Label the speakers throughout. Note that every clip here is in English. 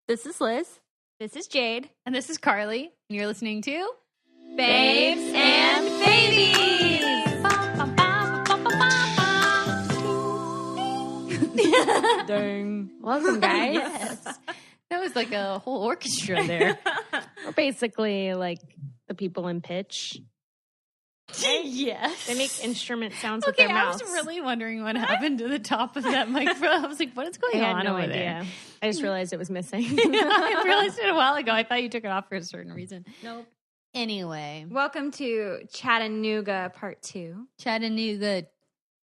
Speaker 1: This is Liz.
Speaker 2: This is Jade.
Speaker 3: And this is Carly. And you're listening to
Speaker 2: Babes and Babies.
Speaker 1: Dang. Welcome, guys.
Speaker 3: Yes. That was like a whole orchestra there.
Speaker 1: We're basically like the people in pitch.
Speaker 3: Yes.
Speaker 1: They make instrument sounds with
Speaker 3: Okay,
Speaker 1: their
Speaker 3: I
Speaker 1: mouths.
Speaker 3: was really wondering what happened to the top of that microphone. I was like, what is going
Speaker 1: I
Speaker 3: on
Speaker 1: had no
Speaker 3: over
Speaker 1: idea.
Speaker 3: there?
Speaker 1: I just realized it was missing.
Speaker 3: I realized it a while ago. I thought you took it off for a certain reason.
Speaker 1: Nope.
Speaker 3: Anyway.
Speaker 2: Welcome to Chattanooga Part 2.
Speaker 3: Chattanooga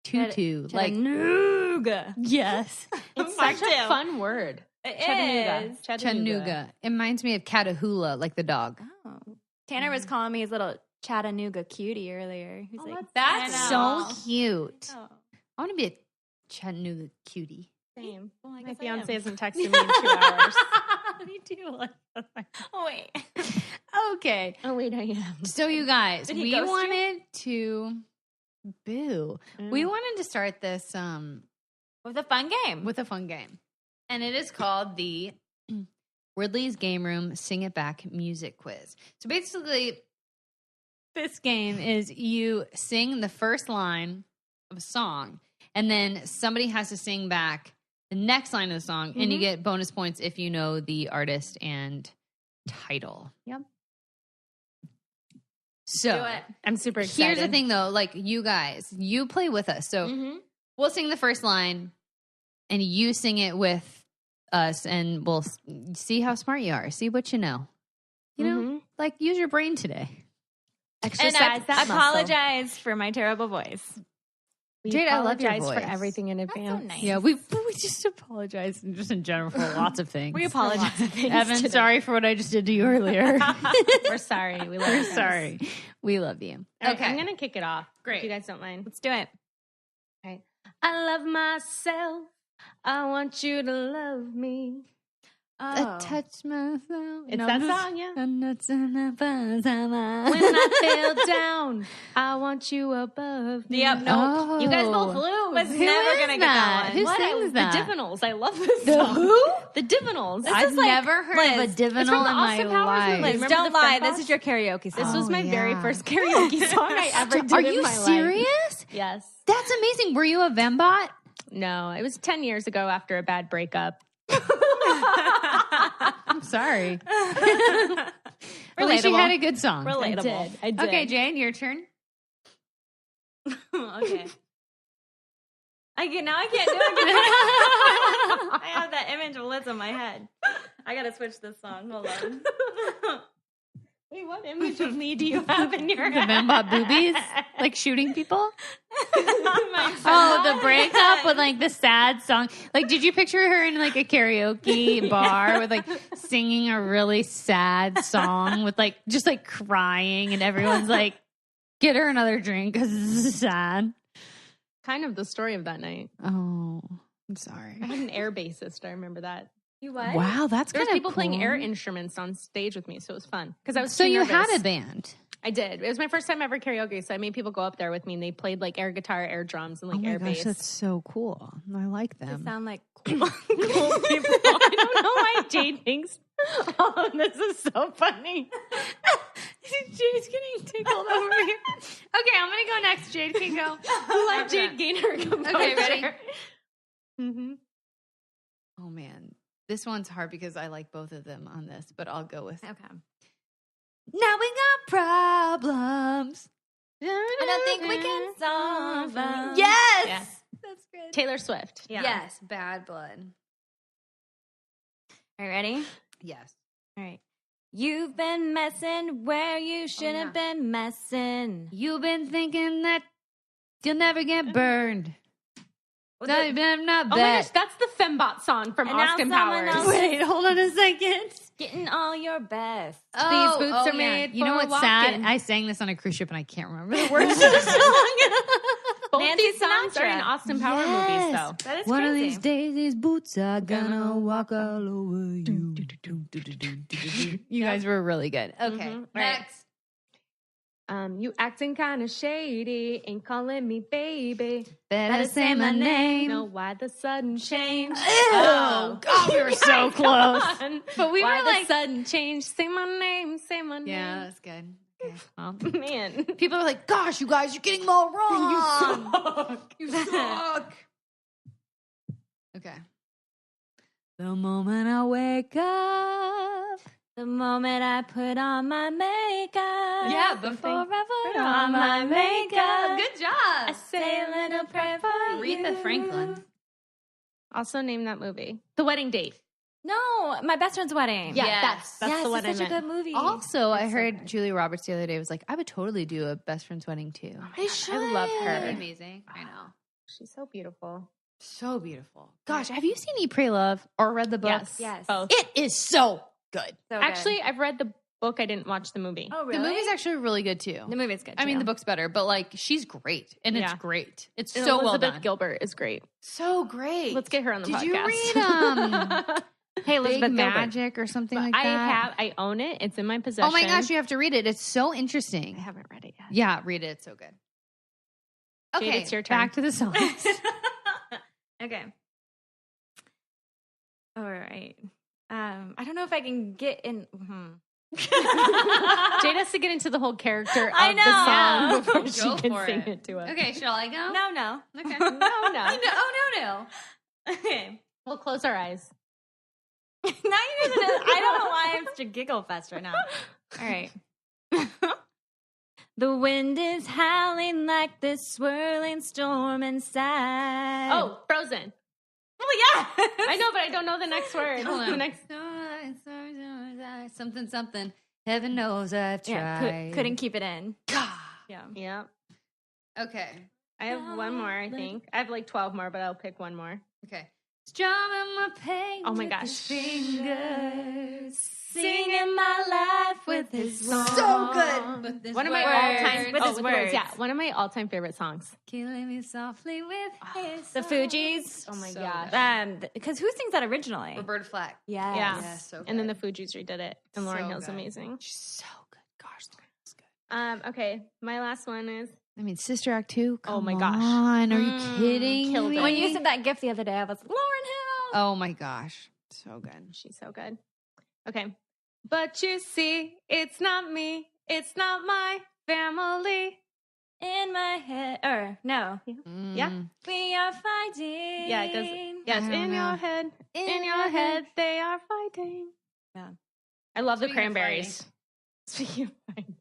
Speaker 3: tutu. Like,
Speaker 2: Chattanooga.
Speaker 3: yes.
Speaker 1: It's
Speaker 2: Part
Speaker 1: such a
Speaker 2: two.
Speaker 1: fun word.
Speaker 2: It
Speaker 1: Chattanooga.
Speaker 2: is.
Speaker 3: Chattanooga. It reminds me of Catahoula, like the dog.
Speaker 2: Oh. Tanner was calling me his little Chattanooga cutie earlier. He's like,
Speaker 3: That's
Speaker 2: I
Speaker 3: so
Speaker 2: know.
Speaker 3: cute.
Speaker 2: Oh.
Speaker 3: I want to be a Chattanooga cutie.
Speaker 1: Same.
Speaker 2: Well, I
Speaker 1: My
Speaker 2: guess I
Speaker 1: fiance
Speaker 2: am.
Speaker 1: hasn't texted me in 2 hours.
Speaker 3: Me too.
Speaker 2: Oh, wait.
Speaker 3: Okay.
Speaker 1: Oh, wait, I am.
Speaker 3: So you guys,
Speaker 2: Did he
Speaker 3: we
Speaker 2: ghost you?
Speaker 3: wanted to boo. We wanted to start this
Speaker 2: With a fun game.
Speaker 3: with a fun game. And it is called the Ridley's Game Room Sing It Back Music Quiz. So basically, this game is you sing the first line of a song, and then somebody has to sing back the next line of the song, and you get bonus points if you know the artist and title.
Speaker 1: Yep.
Speaker 3: So
Speaker 2: Do it.
Speaker 1: I'm super excited.
Speaker 3: here's the thing, though. Like, you guys, you play with us. So we'll sing the first line, and you sing it with us, and we'll see how smart you are. See what you know. You know, like, use your brain today.
Speaker 1: Exercise
Speaker 2: And I
Speaker 1: that muscle.
Speaker 2: apologize for my terrible voice.
Speaker 1: We
Speaker 3: Jade, I love your
Speaker 1: apologize for
Speaker 3: voice.
Speaker 1: everything in
Speaker 2: That's so
Speaker 1: advance.
Speaker 2: nice.
Speaker 3: Yeah, we just apologize just in general for lots of things.
Speaker 2: We apologize.
Speaker 3: Evan, sorry for what I just did to you earlier.
Speaker 1: We're sorry. We love
Speaker 3: We're
Speaker 1: you guys.
Speaker 3: sorry. We love you.
Speaker 1: All right,
Speaker 3: Okay.
Speaker 1: I'm going to kick it off.
Speaker 3: Great.
Speaker 1: If you guys don't mind.
Speaker 2: Let's do it.
Speaker 1: I love myself. I want you to love me.
Speaker 3: I touch myself.
Speaker 1: It's that song, yeah.
Speaker 3: And that's in a buzz.
Speaker 1: When I feel down, I want you above me.
Speaker 2: Yep, no.
Speaker 1: You guys both flew.
Speaker 2: Was
Speaker 3: Who
Speaker 2: never
Speaker 3: is
Speaker 2: going to get
Speaker 3: that?
Speaker 2: that
Speaker 3: Who
Speaker 2: one.
Speaker 3: sings that?
Speaker 1: The Divinals. I love this
Speaker 3: The
Speaker 1: song.
Speaker 3: who?
Speaker 1: The Divinals.
Speaker 3: I've
Speaker 2: is like-
Speaker 3: never heard
Speaker 2: Liz,
Speaker 3: of a
Speaker 1: it's
Speaker 3: divinal
Speaker 1: from the
Speaker 3: in my
Speaker 1: Austin Powers
Speaker 3: life.
Speaker 1: movie.
Speaker 2: Liz,
Speaker 1: Remember
Speaker 2: don't
Speaker 1: the
Speaker 2: lie.
Speaker 1: Fembots?
Speaker 2: This is your karaoke song.
Speaker 1: This was my very
Speaker 3: yeah.
Speaker 1: first karaoke song I ever did
Speaker 3: Are
Speaker 1: in
Speaker 3: you
Speaker 1: my life.
Speaker 3: serious?
Speaker 1: Yes.
Speaker 3: That's amazing. Were you a Vembot?
Speaker 1: No, it was 10 years ago after a bad breakup.
Speaker 3: I'm sorry. At least you
Speaker 2: Relatable.
Speaker 3: had a good song.
Speaker 2: Relatable.
Speaker 1: I did.
Speaker 3: Okay, Jane, your turn.
Speaker 2: Okay. Now I can't do it again. I have that image of Liz in my head. I gotta switch this song. Hold on.
Speaker 1: Wait, what image of me do you have in your
Speaker 3: The
Speaker 1: head?
Speaker 3: Vembot boobies? Like shooting people?
Speaker 2: My
Speaker 3: Oh, the breakup with like the sad song. Like, did you picture her in like a karaoke bar with like singing a really sad song with like just like crying and everyone's like, get her another drink because this is sad.
Speaker 1: Kind of the story of that night.
Speaker 3: Oh, I'm sorry.
Speaker 1: I had an air bassist. I remember that.
Speaker 2: You what?
Speaker 3: Wow, that's
Speaker 1: There was
Speaker 3: kind of
Speaker 1: people playing air instruments on stage with me, so it was fun. Because I was
Speaker 3: So
Speaker 1: too
Speaker 3: you
Speaker 1: nervous.
Speaker 3: had a band.
Speaker 1: I did. It was my first time ever karaoke, so I made people go up there with me, and they played like air guitar, air drums, and like air bass.
Speaker 3: that's so cool. I like
Speaker 2: They
Speaker 3: them.
Speaker 2: sound like cool.
Speaker 1: cool people. I don't know why Jade thinks. Oh, this is so funny.
Speaker 3: Jade's getting tickled over here. Okay, I'm gonna go next. Jade can go.
Speaker 1: Let Jade gain her composure.
Speaker 3: Okay, ready?
Speaker 1: Mm-hmm.
Speaker 3: Oh man, this one's hard because I like both of them on this, but I'll go with.
Speaker 2: Okay.
Speaker 3: Now we got problems.
Speaker 2: I don't think we can solve them.
Speaker 3: Yes,
Speaker 1: Yeah.
Speaker 3: that's good.
Speaker 1: Taylor Swift.
Speaker 2: Yeah.
Speaker 3: Yes, Bad Blood.
Speaker 2: Are you ready?
Speaker 3: Yes.
Speaker 2: All right. You've been messing where you shouldn't been messing.
Speaker 3: You've been thinking that you'll never get burned.
Speaker 2: Was
Speaker 3: No,
Speaker 2: it-
Speaker 3: I'm not
Speaker 1: Oh my
Speaker 3: bad.
Speaker 1: gosh, that's the Fembot song from
Speaker 2: And now
Speaker 1: Austin
Speaker 2: someone
Speaker 1: Powers.
Speaker 2: else-
Speaker 3: Wait, hold on a second.
Speaker 2: Getting all your best.
Speaker 1: These boots are
Speaker 3: yeah.
Speaker 1: made
Speaker 3: You know
Speaker 1: for
Speaker 3: what's sad?
Speaker 1: walking.
Speaker 3: I sang this on a cruise ship and I can't remember the words to the song.
Speaker 1: Both
Speaker 2: Nancy
Speaker 1: these songs are in
Speaker 2: Sinatra.
Speaker 1: Austin Powers movies, though.
Speaker 2: That is
Speaker 3: One
Speaker 2: crazy.
Speaker 3: of these days, these boots are gonna walk all over you. You guys were really good. Okay,
Speaker 1: Mhm.
Speaker 3: next.
Speaker 1: You acting kind of shady, ain't calling me baby.
Speaker 3: Better say my name.
Speaker 1: Know why the sudden change?
Speaker 3: Oh, God, we were so close. But we
Speaker 1: Why
Speaker 3: were
Speaker 1: the
Speaker 3: like,
Speaker 1: sudden change? Say my name, say my name.
Speaker 3: yeah, that's good. Okay. Well,
Speaker 1: Man.
Speaker 3: people are like, gosh, you guys, you're getting them all wrong. You suck. Okay. The moment I wake up.
Speaker 2: The moment I put on my makeup.
Speaker 3: Yeah,
Speaker 2: before I put on my makeup.
Speaker 3: Good job.
Speaker 1: I say a little prayer for
Speaker 3: Aretha
Speaker 1: you.
Speaker 3: Franklin.
Speaker 1: Also name that movie. The Wedding Date.
Speaker 2: No, My Best Friend's Wedding.
Speaker 1: Yeah,
Speaker 3: Yes.
Speaker 1: that's
Speaker 2: yes,
Speaker 1: the one
Speaker 2: it's
Speaker 1: I
Speaker 2: such a
Speaker 1: meant.
Speaker 2: good movie.
Speaker 3: Also, I
Speaker 2: It's so
Speaker 3: heard
Speaker 2: good.
Speaker 3: Julia Roberts the other day was like, I would totally do a best friend's wedding too.
Speaker 2: They should.
Speaker 1: I love her.
Speaker 3: That'd be amazing. I know.
Speaker 1: She's so beautiful.
Speaker 3: So beautiful. Gosh, have you seen Eat, Pray, Love or read the book?
Speaker 1: Yes.
Speaker 2: Yes.
Speaker 1: Both.
Speaker 3: It is so good.
Speaker 2: So good.
Speaker 1: Actually, I've read the book. I didn't watch the movie.
Speaker 2: oh really?
Speaker 3: The movie's actually really good too.
Speaker 2: The movie's good.
Speaker 3: I mean,
Speaker 2: too.
Speaker 3: the book's better, but like she's great, and it's
Speaker 1: Yeah.
Speaker 3: great. It's
Speaker 1: And
Speaker 3: so well
Speaker 1: Elizabeth
Speaker 3: done.
Speaker 1: Gilbert is great.
Speaker 3: So great.
Speaker 1: Let's get her on the
Speaker 3: Did
Speaker 1: podcast.
Speaker 3: you read
Speaker 2: Hey,
Speaker 3: Big
Speaker 2: Elizabeth Gilbert.
Speaker 3: Magic or something like that?
Speaker 1: I own it. It's in my possession.
Speaker 3: Oh my gosh, you have to read it. It's so
Speaker 1: I
Speaker 3: interesting.
Speaker 1: haven't read it yet.
Speaker 3: Yeah, read it. It's so good.
Speaker 1: Jade,
Speaker 3: Okay,
Speaker 1: it's your turn.
Speaker 3: back to the songs.
Speaker 2: Okay. All right. I don't know if I can get in.
Speaker 1: Jade has to get into the whole character of
Speaker 2: I know.
Speaker 1: the song before
Speaker 3: Go
Speaker 1: she can
Speaker 3: for
Speaker 1: sing
Speaker 3: it.
Speaker 1: it to us.
Speaker 3: Okay, shall I go?
Speaker 2: No.
Speaker 3: Okay.
Speaker 1: No, no.
Speaker 3: No.
Speaker 2: Okay.
Speaker 1: We'll close our eyes.
Speaker 2: Now you're gonna. I don't know why I'm such a giggle fest right now. All right. The wind is howling like this swirling storm inside.
Speaker 1: Oh, Frozen.
Speaker 2: well, yeah.
Speaker 1: I know, but I don't know the next word.
Speaker 3: Hold
Speaker 1: The
Speaker 3: on.
Speaker 1: next.
Speaker 3: Something. Heaven knows I've
Speaker 2: Yeah,
Speaker 3: tried.
Speaker 2: couldn't keep it in. Yeah.
Speaker 1: Yeah.
Speaker 3: Okay.
Speaker 1: I have one more, I think. I have like 12 more, but I'll pick one more.
Speaker 3: Okay. Strumming my pain.
Speaker 1: Oh my
Speaker 3: with
Speaker 1: gosh.
Speaker 3: his fingers.
Speaker 2: Singing my life with his song.
Speaker 3: So good. With this
Speaker 1: One of my
Speaker 3: words.
Speaker 1: all-time
Speaker 2: With his words.
Speaker 1: Yeah, one of my all-time favorite songs.
Speaker 3: Killing me softly with his
Speaker 2: The
Speaker 3: song.
Speaker 2: Fugees.
Speaker 1: Oh my
Speaker 3: So
Speaker 1: gosh.
Speaker 2: Because who sings that originally?
Speaker 3: Roberta Flack.
Speaker 2: Yes.
Speaker 1: Yeah.
Speaker 3: Yes, so good.
Speaker 1: And then the Fugees redid it, and Lauryn
Speaker 3: So
Speaker 1: Hill's
Speaker 3: good.
Speaker 1: amazing.
Speaker 3: She's so good. Gosh, Lauryn Hill's good.
Speaker 1: Okay, my last one is
Speaker 3: I mean, Sister Act 2.
Speaker 1: Oh
Speaker 3: Come
Speaker 1: my gosh.
Speaker 3: on. Are you kidding
Speaker 1: killed
Speaker 3: me?
Speaker 1: it.
Speaker 2: When you said that gift the other day, I was Lauryn Hill.
Speaker 3: Oh my gosh. So good.
Speaker 1: she's so good. Okay, but you see, it's not me, it's not my family.
Speaker 2: In my head. Or, no.
Speaker 1: Yeah.
Speaker 3: Mm.
Speaker 2: We are fighting.
Speaker 1: Yeah, it goes. Yes,
Speaker 3: I don't
Speaker 1: in
Speaker 3: know.
Speaker 1: your head, in your head, they are fighting.
Speaker 2: Yeah.
Speaker 1: I love the
Speaker 3: Speaking of
Speaker 1: Cranberries. Speaking of fighting,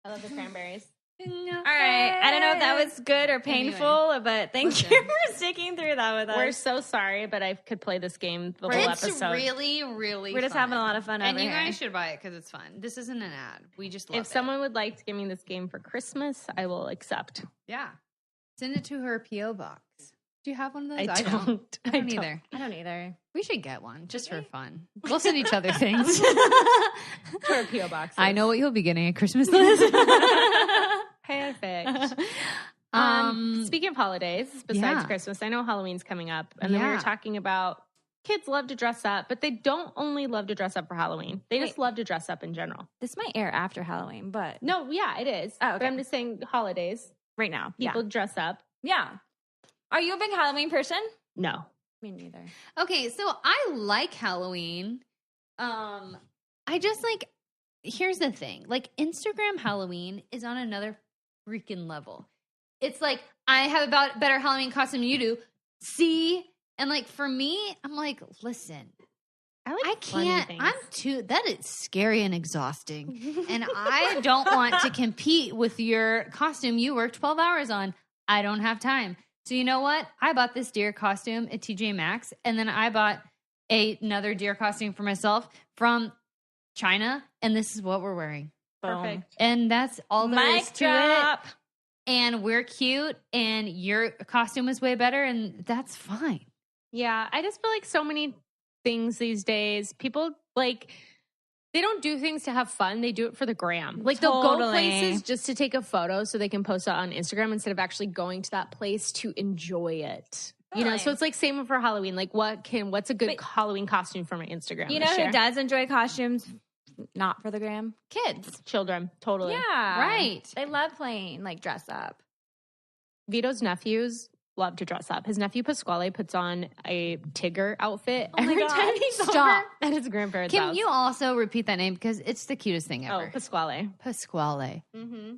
Speaker 1: I love the Cranberries.
Speaker 2: All right. I don't know if that was good or painful, but thank
Speaker 3: Listen.
Speaker 2: you for sticking through that with us.
Speaker 1: We're so sorry, but I could play this game the whole
Speaker 3: It's
Speaker 1: episode.
Speaker 3: really, really
Speaker 2: We're just
Speaker 3: fun.
Speaker 2: having a lot of fun
Speaker 3: And
Speaker 2: over
Speaker 3: you
Speaker 2: here.
Speaker 3: guys should buy it because it's fun. This isn't an ad. We just love
Speaker 1: If someone would like to give me this game for Christmas, I will accept.
Speaker 3: Yeah. Send it to her P.O. box. Do you have one of those?
Speaker 1: I don't.
Speaker 3: I don't either.
Speaker 2: I don't either.
Speaker 3: We should get one just for fun. We'll send each other things.
Speaker 1: For a PO box.
Speaker 3: I know what you'll be getting at Christmas, Liz.
Speaker 1: Perfect.
Speaker 3: Um,
Speaker 1: Speaking of holidays, besides
Speaker 3: yeah.
Speaker 1: Christmas, I know Halloween's coming up, and then we were
Speaker 3: Yeah.
Speaker 1: talking about kids love to dress up, but they don't only love to dress up for Halloween. They just
Speaker 2: Wait.
Speaker 1: love to dress up in general.
Speaker 2: This might air after Halloween, but
Speaker 1: No, yeah, it is.
Speaker 2: Oh, okay.
Speaker 1: But I'm just saying holidays.
Speaker 2: right now.
Speaker 1: People dress up.
Speaker 2: Yeah. Are you a big Halloween person?
Speaker 1: No.
Speaker 2: Me neither.
Speaker 3: Okay, so I like Halloween. I just like, here's the thing. Like, Instagram Halloween is on another freaking level. It's like, I have about better Halloween costume than you do. See? And like, for me, I'm like, listen, I
Speaker 1: funny
Speaker 3: can't,
Speaker 1: things.
Speaker 3: that is scary and exhausting. And I don't want to compete with your costume you worked 12 hours on. I don't have time. So you know what? I bought this deer costume at TJ Maxx, and then I bought another deer costume for myself from China, and this is what we're wearing.
Speaker 1: Perfect.
Speaker 3: And that's all there
Speaker 2: Mic
Speaker 3: is to
Speaker 2: drop.
Speaker 3: it. And we're cute, and your costume is way better, and that's fine.
Speaker 1: Yeah, I just feel like so many things these days, people like they don't do things to have fun. They do it for the gram. Like they'll go
Speaker 2: Totally.
Speaker 1: places just to take a photo so they can post it on Instagram instead of actually going to that place to enjoy it. You know,
Speaker 2: Totally.
Speaker 1: so it's like same for Halloween. Like what's a good
Speaker 2: But-
Speaker 1: Halloween costume for my Instagram?
Speaker 2: You
Speaker 1: to
Speaker 2: know
Speaker 1: share?
Speaker 2: who does enjoy costumes not for the gram? Kids.
Speaker 1: Children, totally.
Speaker 2: Yeah.
Speaker 3: Right.
Speaker 2: They love playing, like, dress up.
Speaker 1: Vito's nephews love to dress up. His nephew Pasquale puts on a Tigger outfit
Speaker 2: Oh my
Speaker 1: every
Speaker 2: God.
Speaker 1: time he's
Speaker 2: Stop.
Speaker 1: over at his grandparents'
Speaker 3: Can
Speaker 1: house.
Speaker 3: you also repeat that name? Because it's the cutest thing ever.
Speaker 1: Oh, Pasquale.
Speaker 3: Pasquale.
Speaker 1: Mm-hmm.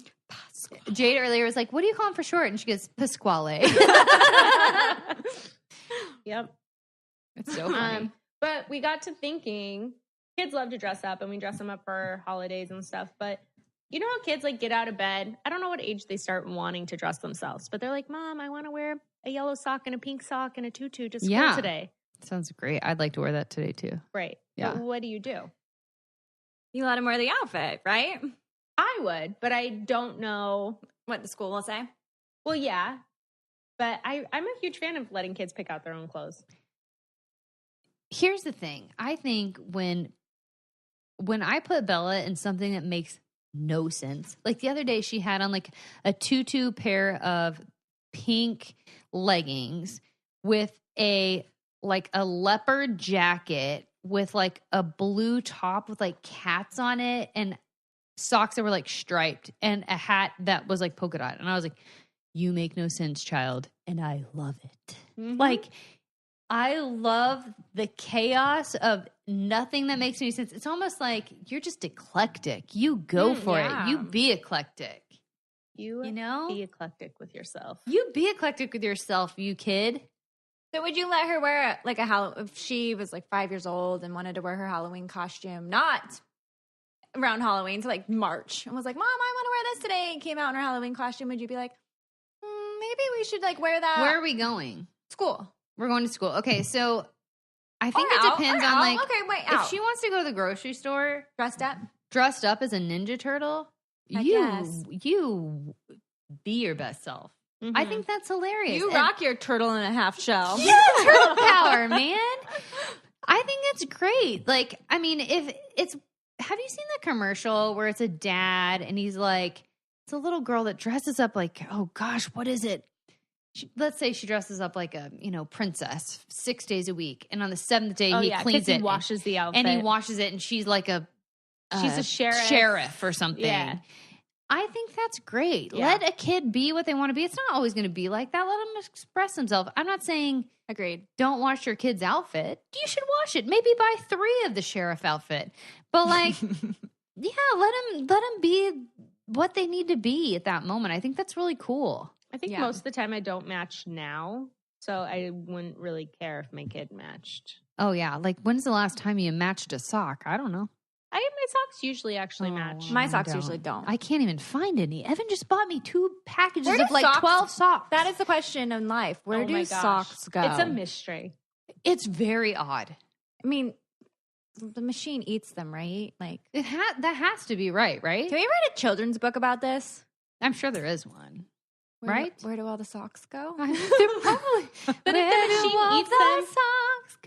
Speaker 3: Jade earlier was like, what do you call him for short? And she goes, Pasquale.
Speaker 1: Yep.
Speaker 3: It's so funny.
Speaker 1: But we got to thinking, kids love to dress up, and we dress them up for holidays and stuff. But you know how kids like get out of bed? I don't know what age they start wanting to dress themselves, but they're like, Mom, I want to wear a yellow sock and a pink sock and a tutu to school today.
Speaker 3: Sounds great. I'd like to wear that today too.
Speaker 1: Right.
Speaker 3: Yeah.
Speaker 1: But what do?
Speaker 2: You let them wear the outfit, right?
Speaker 1: I would, but I don't know.
Speaker 2: What the school will say.
Speaker 1: Well, yeah. But I'm a huge fan of letting kids pick out their own clothes.
Speaker 3: Here's the thing. I think when I put Bella in something that makes no sense, like the other day she had on like a tutu pair of pink leggings with a leopard jacket with like a blue top with like cats on it and socks that were like striped and a hat that was like polka dot. And I was like, you make no sense, child. And I love it.
Speaker 1: Mm-hmm.
Speaker 3: Like, I love the chaos of nothing that makes any sense. It's almost like you're just eclectic. You go for
Speaker 2: yeah.
Speaker 3: it. You be eclectic.
Speaker 1: You
Speaker 3: know?
Speaker 1: be eclectic with yourself.
Speaker 3: You be eclectic with yourself, you kid.
Speaker 2: So would you let her wear like a Halloween, if she was like 5 years old and wanted to wear her Halloween costume, not around Halloween, so like March, and was like, Mom, I want to wear this today, and came out in her Halloween costume, would you be like, maybe we should like wear that?
Speaker 3: Where are we going?
Speaker 2: School.
Speaker 3: We're going to school. Okay, so I think
Speaker 2: Or
Speaker 3: it
Speaker 2: out,
Speaker 3: depends
Speaker 2: or
Speaker 3: on
Speaker 2: out.
Speaker 3: like
Speaker 2: Okay, wait,
Speaker 3: if
Speaker 2: out.
Speaker 3: she wants to go to the grocery store
Speaker 2: Dressed up.
Speaker 3: as a Ninja Turtle,
Speaker 2: I guess.
Speaker 3: you be your best self.
Speaker 1: Mm-hmm.
Speaker 3: I think that's hilarious.
Speaker 2: You
Speaker 3: And-
Speaker 2: rock your turtle and a half shell.
Speaker 3: Yeah, turtle power, man. I think that's great. Like, I mean, if it's, have you seen the commercial where it's a dad and he's like, it's a little girl that dresses up like, oh gosh, what is it? Let's say she dresses up like a, princess 6 days a week. And on the seventh day, he cleans it.
Speaker 1: He washes the outfit.
Speaker 3: And he washes it and she's like
Speaker 1: she's a
Speaker 3: sheriff or something.
Speaker 1: Yeah.
Speaker 3: I think that's great.
Speaker 1: Yeah.
Speaker 3: Let a kid be what they want to be. It's not always going to be like that. Let them express themselves. I'm not saying
Speaker 2: Agreed.
Speaker 3: don't wash your kid's outfit. You should wash it. Maybe buy 3 of the sheriff outfit. But like, let them be what they need to be at that moment. I think that's really cool.
Speaker 1: I think most of the time I don't match now, so I wouldn't really care if my kid matched.
Speaker 3: Oh yeah, like when's the last time you matched a sock? I don't know.
Speaker 1: My socks usually actually match.
Speaker 2: My socks usually don't.
Speaker 3: I can't even find any. Evan just bought me 2 packages
Speaker 2: Where do
Speaker 3: of like
Speaker 2: socks-
Speaker 3: 12 socks.
Speaker 2: That is the question in life. Where
Speaker 1: Oh
Speaker 2: do
Speaker 1: my gosh.
Speaker 2: socks go?
Speaker 1: It's a mystery.
Speaker 3: It's very odd.
Speaker 2: I mean, the machine eats them, right? Like,
Speaker 3: That has to be right?
Speaker 2: can we write a children's book about this?
Speaker 3: I'm sure there is one. Right?
Speaker 2: Where do all the socks go?
Speaker 3: They're probably.
Speaker 1: But
Speaker 3: Where
Speaker 1: if the
Speaker 3: do
Speaker 1: machine
Speaker 3: all
Speaker 1: eats
Speaker 3: the
Speaker 1: them-
Speaker 3: socks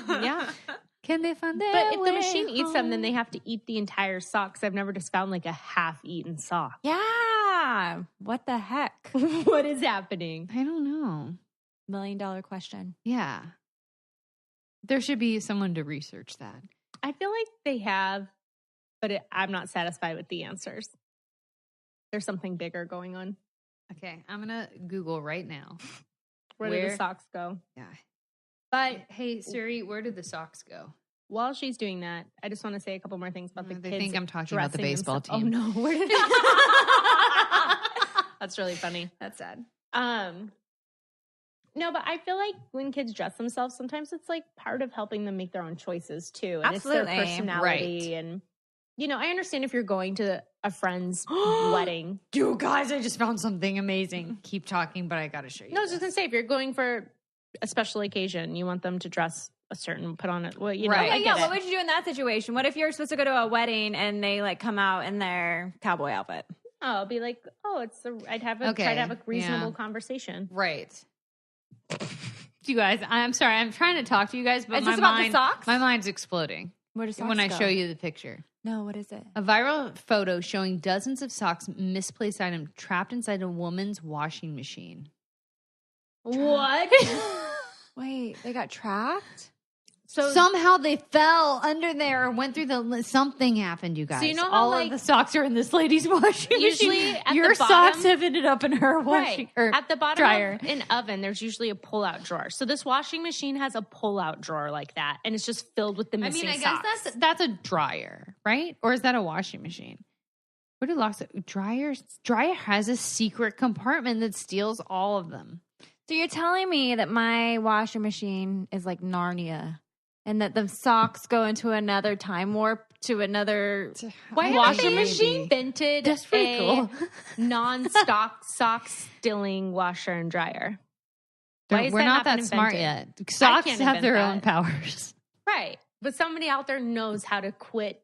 Speaker 3: go? Yeah. Can they find their
Speaker 1: But if the
Speaker 3: way
Speaker 1: machine eats them, then
Speaker 3: home?
Speaker 1: they have to eat the entire sock. 'Cause I've never just found like a half-eaten sock.
Speaker 2: Yeah. What the heck?
Speaker 1: What is happening?
Speaker 3: I don't know.
Speaker 2: $1 million question.
Speaker 3: Yeah. There should be someone to research that.
Speaker 1: I feel like they have, but I'm not satisfied with the answers. There's something bigger going on.
Speaker 3: Okay, I'm gonna Google right now.
Speaker 1: Where do
Speaker 3: Where-
Speaker 1: the socks go?
Speaker 3: Yeah.
Speaker 1: But
Speaker 3: Hey Siri, where did the socks go?
Speaker 1: while she's doing that, I just want to say a couple more things about the
Speaker 3: They
Speaker 1: kids.
Speaker 3: think I'm talking about the
Speaker 1: dressing
Speaker 3: baseball
Speaker 1: themselves.
Speaker 3: team.
Speaker 1: Oh no, where did That's really funny.
Speaker 2: That's sad.
Speaker 1: No, but I feel like when kids dress themselves, sometimes it's like part of helping them make their own choices too. And it's
Speaker 2: Absolutely.
Speaker 1: their personality.
Speaker 3: Right.
Speaker 1: And, I understand if you're going to a friend's wedding.
Speaker 3: You guys, I just found something amazing. Keep talking, but I gotta show you.
Speaker 1: No, I was just going to say, if you're going for a special occasion, you want them to dress a certain, put on it. Well, you know,
Speaker 3: Right.
Speaker 1: I
Speaker 2: Yeah,
Speaker 1: get
Speaker 2: what
Speaker 1: it.
Speaker 2: would you do in that situation? What if you're supposed to go to a wedding and they like come out in their cowboy outfit?
Speaker 1: Oh, I'll be like, I'd have
Speaker 3: Okay,
Speaker 1: try to have a reasonable
Speaker 3: yeah.
Speaker 1: conversation.
Speaker 3: Right. You guys, I'm sorry. I'm trying to talk to you guys, but
Speaker 2: Is
Speaker 3: my
Speaker 2: this about the
Speaker 3: mind,
Speaker 2: socks?
Speaker 3: my mind's exploding
Speaker 2: Where does
Speaker 3: when I show you the picture.
Speaker 2: No, what is it?
Speaker 3: A viral photo showing dozens of socks, misplaced item, trapped inside a woman's washing machine.
Speaker 1: What?
Speaker 2: Wait, they got trapped?
Speaker 1: So
Speaker 3: somehow they fell under there or went through something happened, you guys.
Speaker 1: So you know how,
Speaker 3: all
Speaker 1: like,
Speaker 3: of the socks are in this lady's washing
Speaker 1: usually
Speaker 3: machine.
Speaker 1: at
Speaker 3: Your
Speaker 1: the bottom,
Speaker 3: socks have ended up in her washing or
Speaker 1: at the bottom
Speaker 3: dryer.
Speaker 1: of an oven, there's usually a pull-out drawer. So this washing machine has a pull-out drawer like that, and it's just filled with the missing
Speaker 3: I
Speaker 1: socks.
Speaker 3: guess that's a dryer, right? Or is that a washing machine? What do locks? Dryer has a secret compartment that steals all of them.
Speaker 2: So you're telling me that my washing machine is like Narnia, and that the socks go into another time warp to another
Speaker 1: washing machine invented
Speaker 3: That's pretty cool.
Speaker 1: non-stock sock stealing washer and dryer. Why is
Speaker 3: We're
Speaker 1: that
Speaker 3: not
Speaker 1: been
Speaker 3: that smart
Speaker 1: invented?
Speaker 3: yet. Socks
Speaker 1: can't
Speaker 3: have
Speaker 1: invent
Speaker 3: their
Speaker 1: that.
Speaker 3: own powers.
Speaker 1: Right. But somebody out there knows how to quit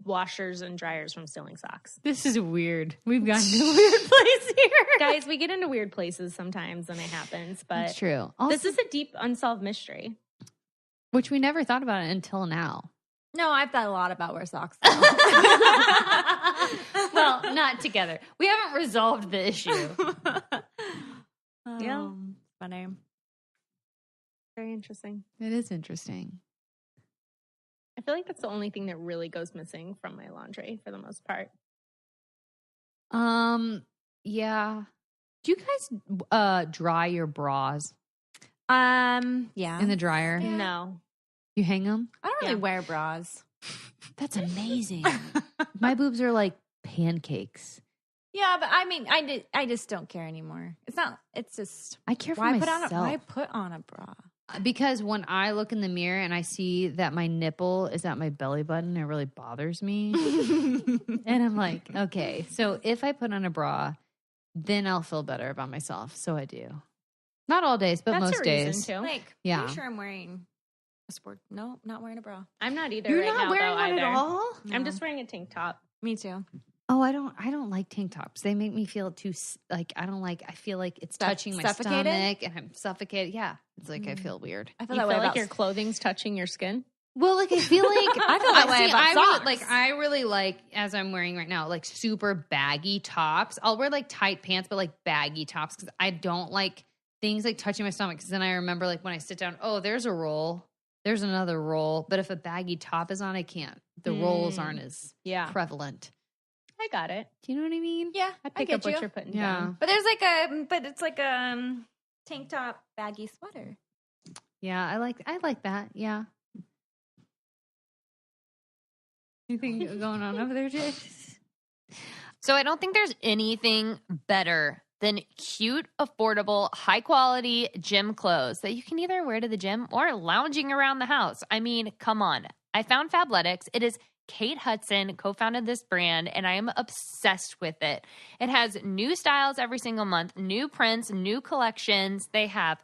Speaker 1: washers and dryers from stealing socks.
Speaker 3: This is weird. We've gotten to a weird place here.
Speaker 1: Guys, we get into weird places sometimes when it happens, but
Speaker 3: That's true. Also,
Speaker 1: this is a deep unsolved mystery.
Speaker 3: which we never thought about it until now.
Speaker 2: No, I've thought a lot about where socks go.
Speaker 3: Well, not together. We haven't resolved the issue.
Speaker 1: Yeah.
Speaker 2: Funny.
Speaker 1: Very interesting.
Speaker 3: It is interesting.
Speaker 1: I feel like that's the only thing that really goes missing from my laundry for the most part.
Speaker 3: Yeah. Do you guys dry your bras
Speaker 2: Yeah.
Speaker 3: in the dryer?
Speaker 2: Yeah.
Speaker 1: No.
Speaker 3: You hang them?
Speaker 2: I don't really wear bras.
Speaker 3: That's amazing. My boobs are like pancakes.
Speaker 2: Yeah, but I mean, I just don't care anymore. It's just
Speaker 3: I care for
Speaker 2: why
Speaker 3: myself.
Speaker 2: why put on a bra?
Speaker 3: Because when I look in the mirror and I see that my nipple is at my belly button, it really bothers me. And I'm like, okay, so if I put on a bra, then I'll feel better about myself. So I do. Not all days, but
Speaker 1: That's
Speaker 3: most
Speaker 1: a
Speaker 3: days.
Speaker 1: reason too.
Speaker 2: Like,
Speaker 3: Yeah.
Speaker 2: pretty sure I'm wearing a sport. No, not wearing a bra.
Speaker 1: I'm not either
Speaker 3: You're
Speaker 1: right
Speaker 3: not
Speaker 1: now,
Speaker 3: wearing
Speaker 1: though,
Speaker 3: one
Speaker 1: either.
Speaker 3: at all?
Speaker 1: I'm
Speaker 2: No.
Speaker 1: just wearing a tank top.
Speaker 2: Me too.
Speaker 3: Oh, I don't like tank tops. They make me feel too like I feel like it's touching my
Speaker 2: suffocated?
Speaker 3: stomach and I'm suffocated. Yeah, it's like I feel weird.
Speaker 2: I feel
Speaker 1: You
Speaker 2: that
Speaker 1: feel
Speaker 2: way
Speaker 1: like
Speaker 2: about
Speaker 1: your clothing's touching your skin?
Speaker 3: Well, like I feel like
Speaker 2: I feel that way about socks.
Speaker 3: I really like as I'm wearing right now, like super baggy tops. I'll wear like tight pants, but like baggy tops because I don't like things like touching my stomach. Because then I remember like when I sit down, oh, there's a roll, there's another roll. But if a baggy top is on, I can't. The rolls aren't as prevalent.
Speaker 1: I got it.
Speaker 3: Do you know what I mean?
Speaker 2: Yeah,
Speaker 1: I pick
Speaker 2: get
Speaker 1: up what
Speaker 2: you.
Speaker 1: you're putting
Speaker 3: Yeah.
Speaker 1: down.
Speaker 2: But it's like a tank top baggy sweater.
Speaker 3: Yeah, I like that. Yeah. Anything going on over there, Jay?
Speaker 4: So I don't think there's anything better than cute, affordable, high quality gym clothes that you can either wear to the gym or lounging around the house. I mean, come on. I found Fabletics. It is Kate Hudson co-founded this brand, and I am obsessed with it. It has new styles every single month, new prints, new collections. They have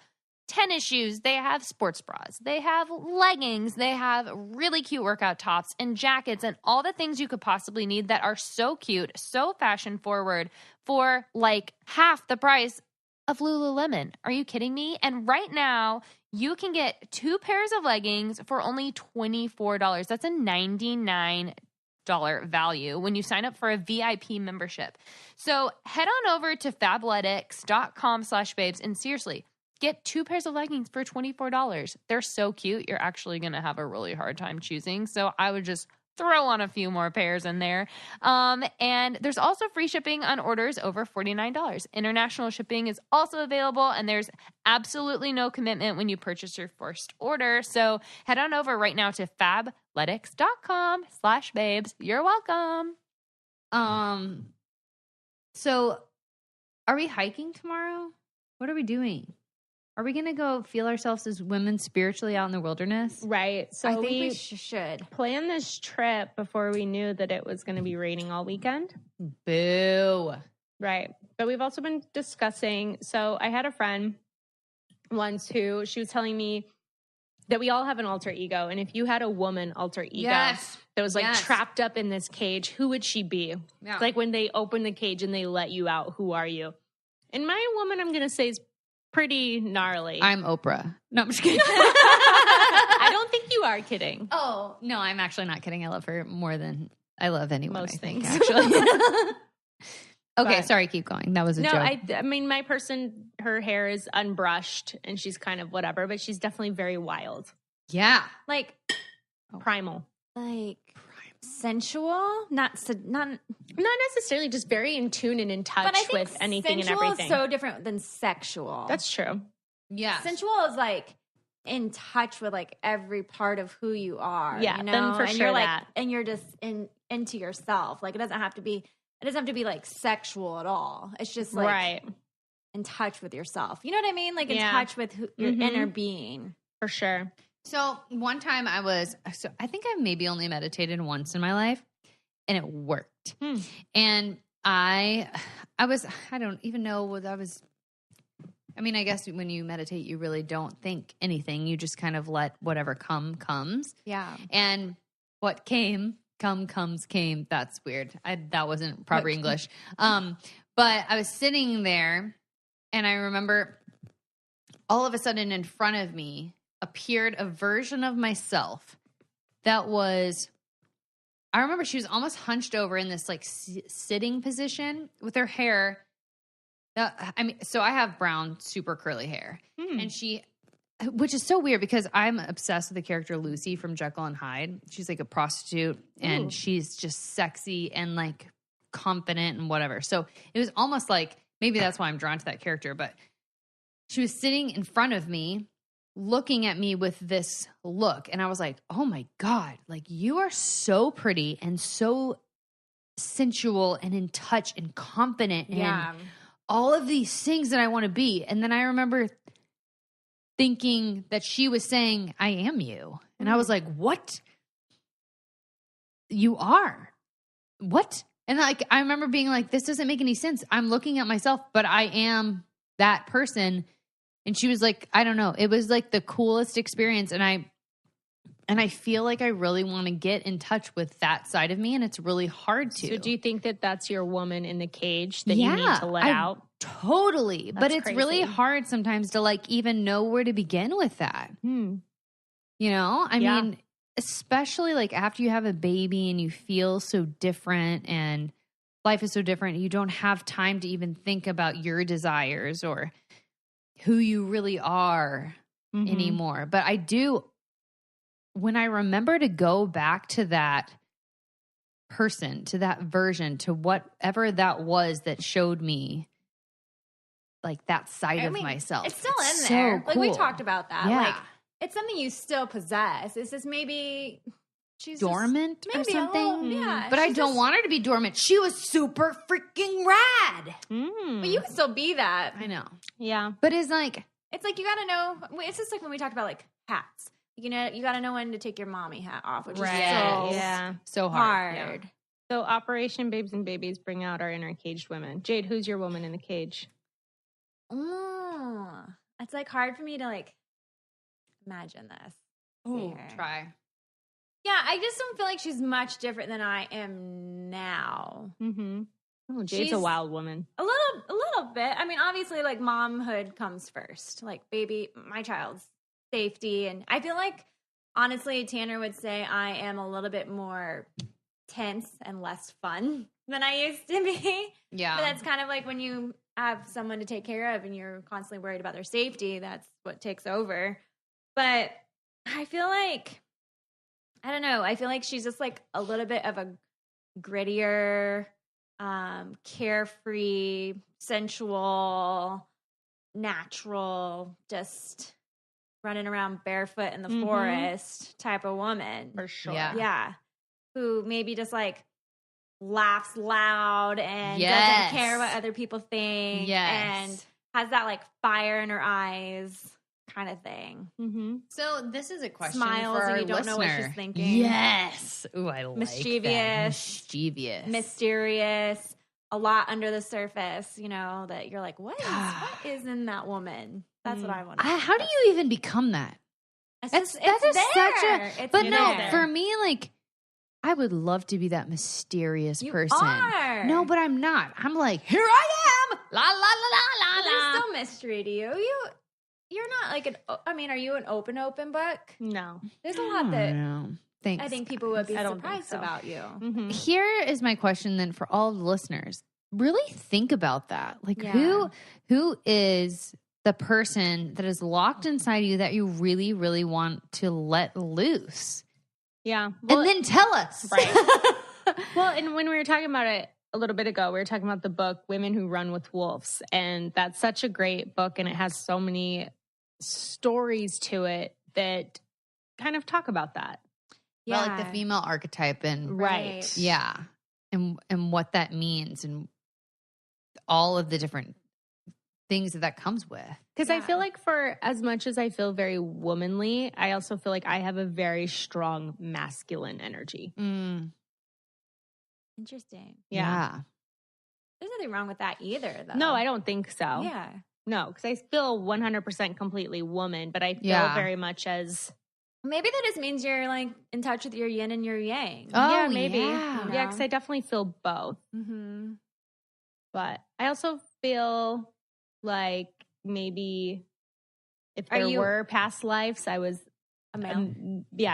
Speaker 4: tennis shoes, they have sports bras, they have leggings, they have really cute workout tops and jackets and all the things you could possibly need that are so cute, so fashion forward for like half the price of Lululemon. Are you kidding me? And right now, you can get 2 pairs of leggings for only $24. That's a $99 value when you sign up for a VIP membership. So head on over to fabletics.com/babes and seriously, get 2 pairs of leggings for $24. They're so cute. You're actually going to have a really hard time choosing. So I would just throw on a few more pairs in there. And there's also free shipping on orders over $49. International shipping is also available, and there's absolutely no commitment when you purchase your first order. So head on over right now to fabletics.com/babes. You're welcome.
Speaker 3: So are we hiking tomorrow? What are we doing? Are we going to go feel ourselves as women spiritually out in the wilderness?
Speaker 1: Right. So
Speaker 2: I think
Speaker 1: we
Speaker 2: we should.
Speaker 1: planned this trip before we knew that it was going to be raining all weekend.
Speaker 3: Boo.
Speaker 1: Right. But we've also been discussing. So I had a friend once who she was telling me that we all have an alter ego. And if you had a woman alter ego
Speaker 3: Yes.
Speaker 1: that was like
Speaker 3: Yes.
Speaker 1: trapped up in this cage, who would she be?
Speaker 3: Yeah.
Speaker 1: It's like when they open the cage and they let you out, who are you? And my woman, I'm going to say, is pretty gnarly.
Speaker 3: I'm Oprah. No, I'm just kidding.
Speaker 1: I don't think you are kidding.
Speaker 3: Oh, no, I'm actually not kidding. I love her more than I love anyone.
Speaker 1: Most
Speaker 3: I think,
Speaker 1: things.
Speaker 3: actually. Okay,
Speaker 1: But-
Speaker 3: sorry, keep going. That was a
Speaker 1: No,
Speaker 3: joke.
Speaker 1: I mean, my person, her hair is unbrushed and she's kind of whatever, but she's definitely very wild.
Speaker 3: Yeah.
Speaker 2: Like
Speaker 1: Primal.
Speaker 2: Sensual, not
Speaker 1: necessarily, just very in tune and in touch
Speaker 2: but I think
Speaker 1: with anything and
Speaker 2: sensual
Speaker 1: everything.
Speaker 2: is so different than sexual.
Speaker 1: That's true.
Speaker 3: Yeah.
Speaker 2: Sensual is like in touch with like every part of who you are.
Speaker 1: Yeah,
Speaker 2: you know?
Speaker 1: then for
Speaker 2: and
Speaker 1: sure
Speaker 2: you're like,
Speaker 1: that.
Speaker 2: and you're just into yourself. Like it doesn't have to be like sexual at all. It's just like
Speaker 1: Right.
Speaker 2: in touch with yourself. You know what I mean? Like in
Speaker 1: Yeah.
Speaker 2: touch with your
Speaker 1: Mhm.
Speaker 2: inner being.
Speaker 1: For sure.
Speaker 3: So one time I think I've maybe only meditated once in my life, and it worked. And I don't even know what I was. I mean, I guess when you meditate, you really don't think anything. You just kind of let whatever comes.
Speaker 2: Yeah.
Speaker 3: And what came. That's weird. That wasn't proper English. But I was sitting there, and I remember all of a sudden in front of me appeared a version of myself that was, I remember she was almost hunched over in this like sitting position with her hair. So I have brown, super curly hair, and which is so weird because I'm obsessed with the character Lucy from Jekyll and Hyde. She's like a prostitute, and she's just sexy and like confident and whatever. So it was almost like, maybe that's why I'm drawn to that character, but she was sitting in front of me, looking at me with this look. And I was like, oh my God, like you are so pretty and so sensual and in touch and confident and all of these things that I want to be. And then I remember thinking that she was saying, I am you. And I was like, what? You are? What? And like, I remember being like, this doesn't make any sense. I'm looking at myself, but I am that person. And she was like, I don't know. It was like the coolest experience. And I feel like I really want to get in touch with that side of me. And it's really hard to.
Speaker 1: So do you think that that's your woman in the cage that you need to let out?
Speaker 3: Totally. But it's really hard sometimes to like even know where to begin with that. You know, I mean, especially like after you have a baby and you feel so different and life is so different. You don't have time to even think about your desires or who you really are anymore. But I do, when I remember to go back to that person, to that version, to whatever that was that showed me like that side of myself.
Speaker 2: It's still in
Speaker 3: so
Speaker 2: there.
Speaker 3: Cool.
Speaker 2: Like we talked about that.
Speaker 3: Yeah.
Speaker 2: Like it's something you still possess. It's just maybe she's
Speaker 3: dormant
Speaker 2: just,
Speaker 3: or
Speaker 2: maybe
Speaker 3: something.
Speaker 2: Yeah.
Speaker 3: But I don't want her to be dormant. She was super freaking rad.
Speaker 2: But you can still be that.
Speaker 3: I know.
Speaker 1: Yeah.
Speaker 3: But it's like
Speaker 2: you got to know. It's just like when we talked about like hats. You know, you got to know when to take your mommy hat off, which is
Speaker 3: so hard.
Speaker 1: Yeah. So Operation Babes and Babies bring out our inner caged women. Jade, who's your woman in the cage?
Speaker 2: It's like hard for me to like imagine this.
Speaker 3: Try.
Speaker 2: Yeah, I just don't feel like she's much different than I am now.
Speaker 1: Oh, Jade's a wild woman.
Speaker 2: A little bit. I mean, obviously, like momhood comes first. Like my child's safety, and I feel like honestly, Tanner would say I am a little bit more tense and less fun than I used to be.
Speaker 3: Yeah,
Speaker 2: but that's kind of like when you have someone to take care of and you're constantly worried about their safety. That's what takes over. But I feel like, I don't know. I feel like she's just like a little bit of a grittier, carefree, sensual, natural, just running around barefoot in the forest type of woman.
Speaker 1: For sure.
Speaker 2: Yeah. Who maybe just like laughs loud and doesn't care what other people think and has that like fire in her eyes kind of thing.
Speaker 3: So this is a question
Speaker 2: Smiles
Speaker 3: for our
Speaker 2: and you don't know what
Speaker 3: listener.
Speaker 2: she's thinking.
Speaker 3: Yes. Ooh, I like that.
Speaker 2: Mischievous, mysterious, a lot under the surface, you know, that you're like, what is in that woman? That's what I want to know.
Speaker 3: How do you even become that?
Speaker 2: It's such a
Speaker 3: but no, for me, like, I would love to be that mysterious person.
Speaker 2: Are.
Speaker 3: No, but I'm not. I'm like, here I am. La la la la la
Speaker 2: There's
Speaker 3: la.
Speaker 2: still mystery to you. You're not like are you an open book?
Speaker 1: No.
Speaker 2: There's a lot that
Speaker 3: Thanks.
Speaker 2: I think people would be
Speaker 1: I don't
Speaker 2: surprised
Speaker 1: think so.
Speaker 2: about you.
Speaker 3: Here is my question then for all the listeners. Really think about that. Like who is the person that is locked inside you that you really, really want to let loose.
Speaker 1: Yeah. Well,
Speaker 3: and then tell us.
Speaker 1: Right. Well, and when we were talking about it a little bit ago, we were talking about the book Women Who Run with Wolves. And that's such a great book. And it has so many stories to it that kind of talk about that.
Speaker 3: Yeah. About like the female archetype and
Speaker 1: right.
Speaker 3: Yeah. And what that means and all of the different things that comes with.
Speaker 1: Because I feel like for as much as I feel very womanly, I also feel like I have a very strong masculine energy.
Speaker 2: Interesting.
Speaker 1: Yeah.
Speaker 2: There's nothing wrong with that either, though.
Speaker 1: No, I don't think so.
Speaker 2: Yeah.
Speaker 1: No, because I feel 100% completely woman, but I feel very much as...
Speaker 2: Maybe that just means you're like in touch with your yin and your yang.
Speaker 1: Oh, yeah, maybe.
Speaker 2: Yeah,
Speaker 1: Yeah, because I definitely feel both.
Speaker 2: Mm-hmm.
Speaker 1: But I also feel like maybe if there were past lives, I was
Speaker 2: a male.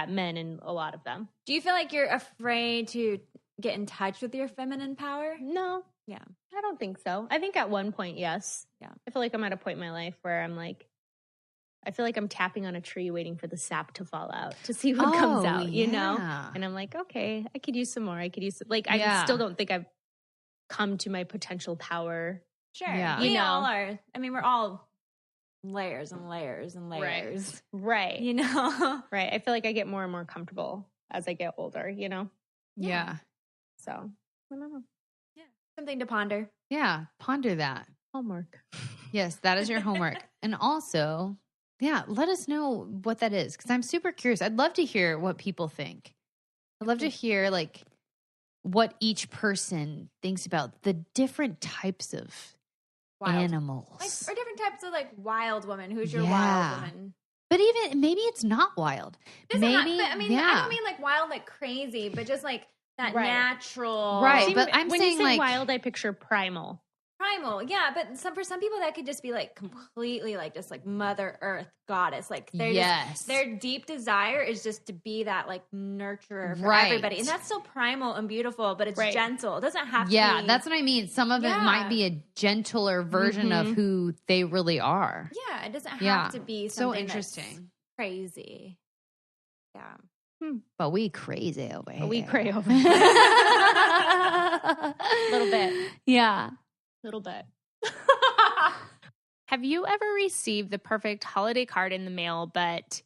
Speaker 1: Men in a lot of them.
Speaker 2: Do you feel like you're afraid to get in touch with your feminine power?
Speaker 1: No.
Speaker 2: Yeah.
Speaker 1: I don't think so. I think at one point, yes.
Speaker 2: Yeah.
Speaker 1: I feel like I'm at a point in my life where I'm like, I feel like I'm tapping on a tree waiting for the sap to fall out to see what comes out, you know? And I'm like, okay, I could use some more. I still don't think I've come to my potential power.
Speaker 2: Sure. Yeah. We all are. I mean, we're all layers and layers and layers.
Speaker 1: Right.
Speaker 2: You know?
Speaker 1: Right. I feel like I get more and more comfortable as I get older, you know?
Speaker 3: Yeah.
Speaker 1: So, I don't know.
Speaker 2: Yeah. Something to ponder.
Speaker 3: Yeah. Ponder that.
Speaker 1: Homework.
Speaker 3: Yes, that is your homework. And also, let us know what that is because I'm super curious. I'd love to hear what people think. I'd love to hear like what each person thinks about the different types of animals.
Speaker 2: Or different types of like wild woman. Who's your wild woman?
Speaker 3: But even maybe it's not wild.
Speaker 2: I don't mean like wild like crazy, but just like that natural.
Speaker 3: Right.
Speaker 1: See,
Speaker 3: but I'm
Speaker 1: when
Speaker 3: saying
Speaker 1: you say
Speaker 3: like
Speaker 1: wild, I picture primal.
Speaker 2: Primal, yeah, but for some people that could just be like completely like just like Mother Earth goddess. Like their deep desire is just to be that like nurturer for everybody, and that's still primal and beautiful, but it's gentle. It doesn't have to.
Speaker 3: Yeah, that's what I mean. Some of it might be a gentler version of who they really are.
Speaker 2: Yeah, it doesn't have to be something
Speaker 3: so interesting,
Speaker 2: that's crazy. Yeah.
Speaker 3: But we crazy over here.
Speaker 1: We cray over here. A little bit.
Speaker 3: Yeah.
Speaker 1: Little bit. Have you ever received the perfect holiday card in the mail, but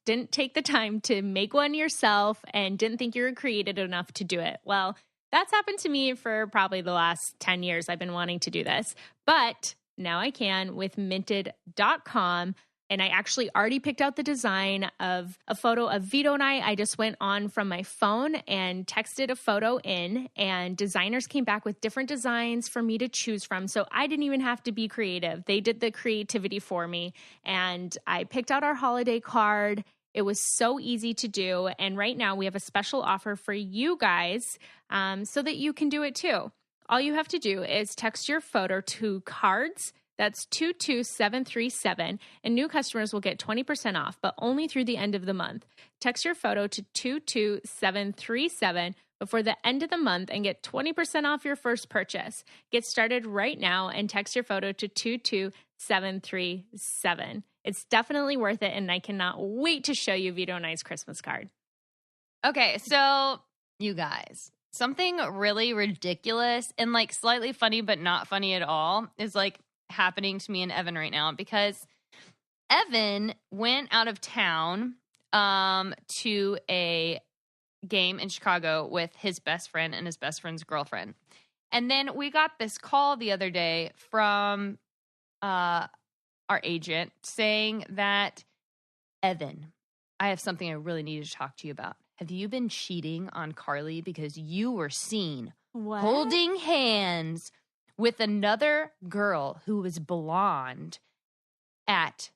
Speaker 1: didn't take the time to make one yourself and didn't think you were creative enough to do it? Well, that's happened to me for probably the last 10 years. I've been wanting to do this, but now I can with minted.com. And I actually already picked out the design of a photo of Vito and I. I just went on from my phone and texted a photo in, and designers came back with different designs for me to choose from. So I didn't even have to be creative. They did the creativity for me, and I picked out our holiday card. It was so easy to do. And right now we have a special offer for you guys so that you can do it too. All you have to do is text your photo to cards. That's 22737, and new customers will get 20% off, but only through the end of the month. Text your photo to 22737 before the end of the month and get 20% off your first purchase. Get started right now and text your photo to 22737. It's definitely worth it, and I cannot wait to show you Vito and I's Christmas card.
Speaker 4: Okay, so you guys, something really ridiculous and like slightly funny but not funny at all is like happening to me and Evan right now, because Evan went out of town to a game in Chicago with his best friend and his best friend's girlfriend. And then we got this call the other day from our agent saying that, Evan, I have something I really need to talk to you about. Have you been cheating on Carly because you were seen holding hands with another girl who was blonde at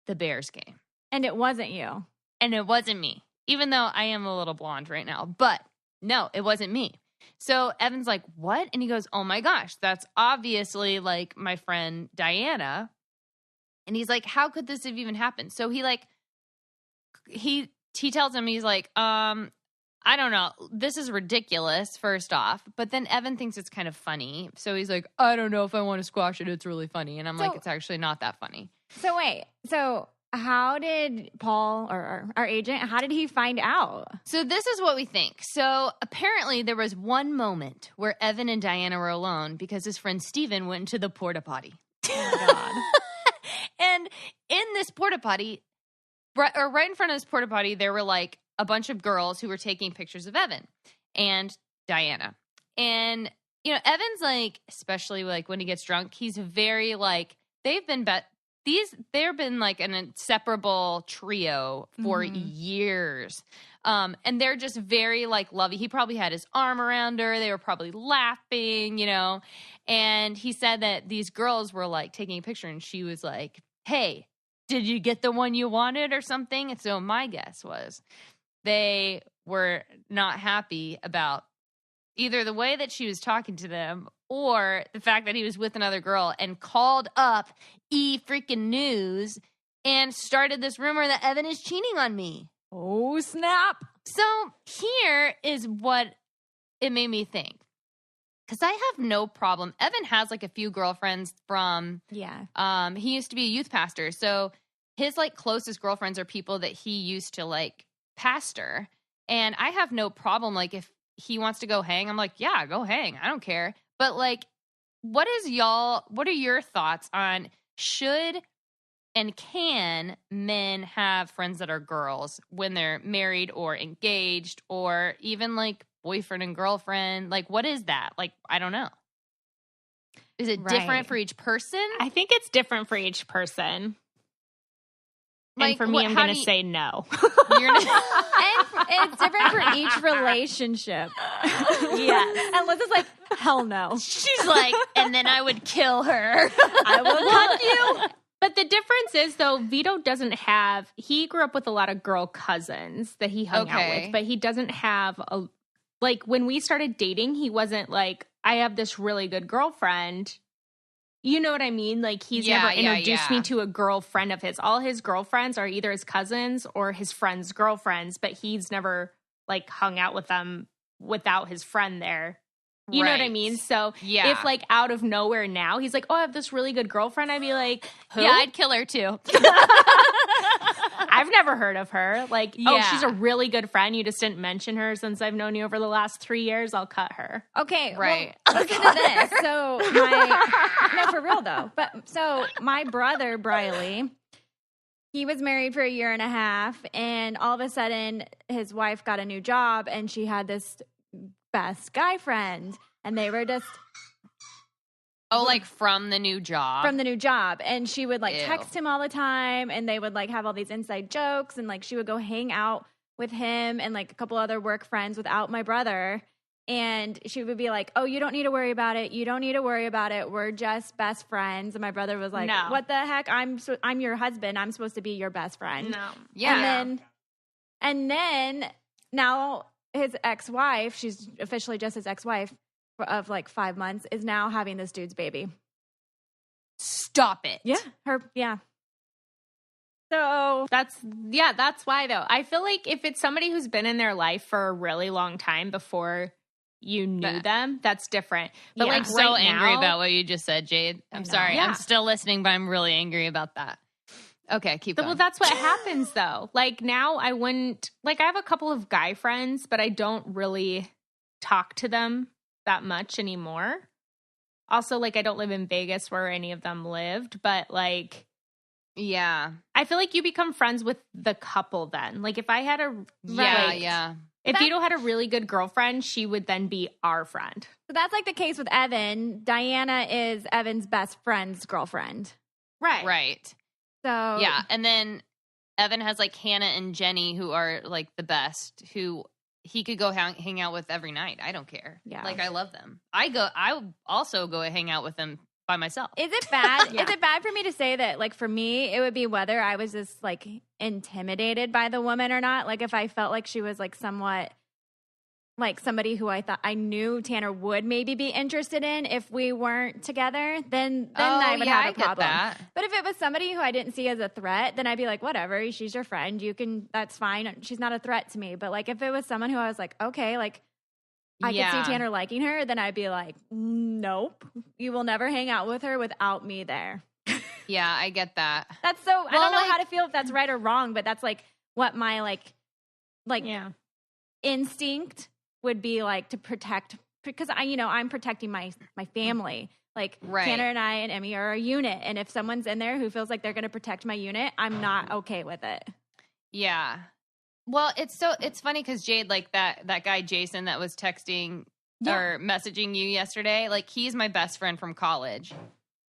Speaker 4: the Bears game?
Speaker 2: And it wasn't you.
Speaker 4: And it wasn't me, even though I am a little blonde right now. But no, it wasn't me. So Evan's like, what? And he goes, oh my gosh, that's obviously like my friend Diana. And he's like, how could this have even happened? So he tells him, he's like, I don't know. This is ridiculous, first off. But then Evan thinks it's kind of funny. So he's like, I don't know if I want to squash it. It's really funny. And I'm like, it's actually not that funny.
Speaker 2: So wait. So how did Paul, or our agent, how did he find out?
Speaker 4: So this is what we think. So apparently there was one moment where Evan and Diana were alone because his friend Steven went into the porta potty.
Speaker 2: Oh, my God.
Speaker 4: And in this porta potty, right in front of this porta potty, there were like a bunch of girls who were taking pictures of Evan and Diana. And, you know, Evan's like, especially like when he gets drunk, he's very like, they've been like an inseparable trio for years. And they're just very like lovey. He probably had his arm around her. They were probably laughing, you know. And he said that these girls were like taking a picture and she was like, hey, did you get the one you wanted or something? And so my guess was they were not happy about either the way that she was talking to them or the fact that he was with another girl and called up freaking news and started this rumor that Evan is cheating on me.
Speaker 2: Oh, snap.
Speaker 4: So here is what it made me think. Because I have no problem. Evan has like a few girlfriends from, he used to be a youth pastor. So his like closest girlfriends are people that he used to like pastor. And I have no problem. Like if he wants to go hang, I'm like, yeah, go hang. I don't care. But like, what are your thoughts on should and can men have friends that are girls when they're married or engaged or even like boyfriend and girlfriend? Like, what is that? Like, I don't know. Is it different for each person?
Speaker 1: I think it's different for each person.
Speaker 4: Like,
Speaker 1: and for me, I'm going to say no.
Speaker 4: You're gonna,
Speaker 2: And it's different for each relationship.
Speaker 1: Yes.
Speaker 2: And Liz is like, hell no.
Speaker 4: she's like, and then I would kill her.
Speaker 2: I will cut you.
Speaker 1: But the difference is, though, Vito doesn't have, he grew up with a lot of girl cousins that he hung out with, but he doesn't have like, when we started dating, he wasn't like, I have this really good girlfriend. You know what I mean? Like, he's never introduced me to a girlfriend of his. All his girlfriends are either his cousins or his friends' girlfriends, but he's never, like, hung out with them without his friend there. You know what I mean? So if, like, out of nowhere now, he's like, oh, I have this really good girlfriend, I'd be like, who?
Speaker 4: Yeah, I'd kill her, too.
Speaker 1: I've never heard of her. Like, oh, she's a really good friend. You just didn't mention her since I've known you over the last 3 years. I'll cut her.
Speaker 2: Okay.
Speaker 4: Right.
Speaker 2: Well, listen to this. So no, for real though. But so my brother, Briley, he was married for a year and a half, and all of a sudden his wife got a new job and she had this best guy friend, and they were just
Speaker 4: like from the new job.
Speaker 2: From the new job. And she would like text him all the time, and they would like have all these inside jokes, and like she would go hang out with him and like a couple other work friends without my brother. And she would be like, oh, you don't need to worry about it. You don't need to worry about it. We're just best friends. And my brother was like,
Speaker 1: no.
Speaker 2: What the heck? I'm your husband. I'm supposed to be your best friend.
Speaker 1: No.
Speaker 4: Yeah.
Speaker 2: And then now his ex-wife, she's officially just his ex-wife of like 5 months, is now having this dude's baby.
Speaker 4: Stop it.
Speaker 2: Yeah. So
Speaker 1: that's why though. I feel like if it's somebody who's been in their life for a really long time before you knew them, that's different. But like
Speaker 4: I'm so angry
Speaker 1: now,
Speaker 4: about what you just said, Jade. I'm sorry.
Speaker 1: Yeah.
Speaker 4: I'm still listening, but I'm really angry about that. Okay, keep going.
Speaker 1: Well, that's what happens though. Like now I wouldn't, like I have a couple of guy friends, but I don't really talk to them that much anymore. Also, like I don't live in Vegas where any of them lived, but like,
Speaker 4: yeah,
Speaker 1: I feel like you become friends with the couple then. Like if I had if Vito had a really good girlfriend, she would then be our friend.
Speaker 2: So that's like the case with Evan. Diana is Evan's best friend's girlfriend.
Speaker 4: Right.
Speaker 2: So
Speaker 4: yeah, and then Evan has like Hannah and Jenny who are like the best, who he could go hang out with every night. I don't care. Yeah, like I love them. I also go hang out with them by myself.
Speaker 2: Is it bad? Is it bad for me to say that? Like for me, it would be whether I was just like intimidated by the woman or not. Like if I felt like she was like somewhat like somebody who I thought I knew Tanner would maybe be interested in if we weren't together, then I would have a problem.
Speaker 4: That.
Speaker 2: But if it was somebody who I didn't see as a threat, then I'd be like, whatever, she's your friend. That's fine. She's not a threat to me. But like if it was someone who I was like, okay, like I could see Tanner liking her, then I'd be like, nope, you will never hang out with her without me there.
Speaker 4: Yeah, I get that.
Speaker 2: That's so, I don't know how to feel if that's right or wrong, but that's like what my instinct would be like to protect, because I'm protecting my family. Like Tanner and I and Emmy are a unit. And if someone's in there who feels like they're going to protect my unit, I'm not okay with it.
Speaker 4: Yeah. Well, it's funny because Jade, like that guy Jason that was texting or messaging you yesterday, like he's my best friend from college,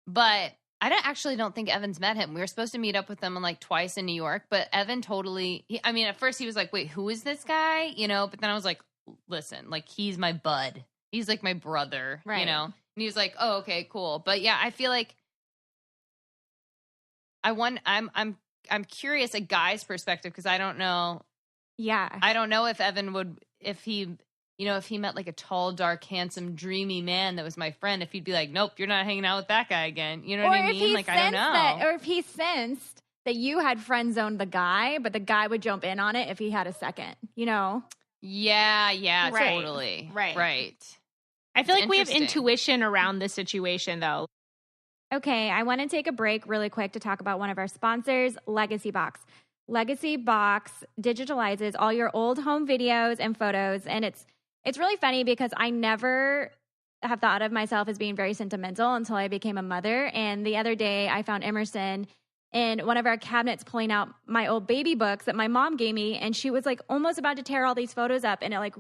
Speaker 4: but I don't think Evan's met him. We were supposed to meet up with them like twice in New York, but Evan at first he was like, wait, who is this guy? But then I was like, listen, like he's my bud. He's like my brother,
Speaker 2: right.
Speaker 4: And he was like, oh, okay, cool. But yeah, I feel like I'm curious a guy's perspective because I don't know.
Speaker 2: Yeah.
Speaker 4: I don't know if Evan would, if he met like a tall, dark, handsome, dreamy man that was my friend, if he'd be like, nope, you're not hanging out with that guy again. You know what I mean? Like, I don't know.
Speaker 2: Or if he sensed that you had friend zoned the guy, but the guy would jump in on it if he had a second,
Speaker 4: Yeah,
Speaker 1: Right.
Speaker 4: totally.
Speaker 1: Right. I feel like we have intuition around this situation, though.
Speaker 2: Okay, I want to take a break really quick to talk about one of our sponsors, Legacy Box. Legacy Box digitalizes all your old home videos and photos, and it's really funny because I never have thought of myself as being very sentimental until I became a mother. And the other day, I found Emerson in one of our cabinets pulling out my old baby books that my mom gave me, and she was like almost about to tear all these photos up, and it like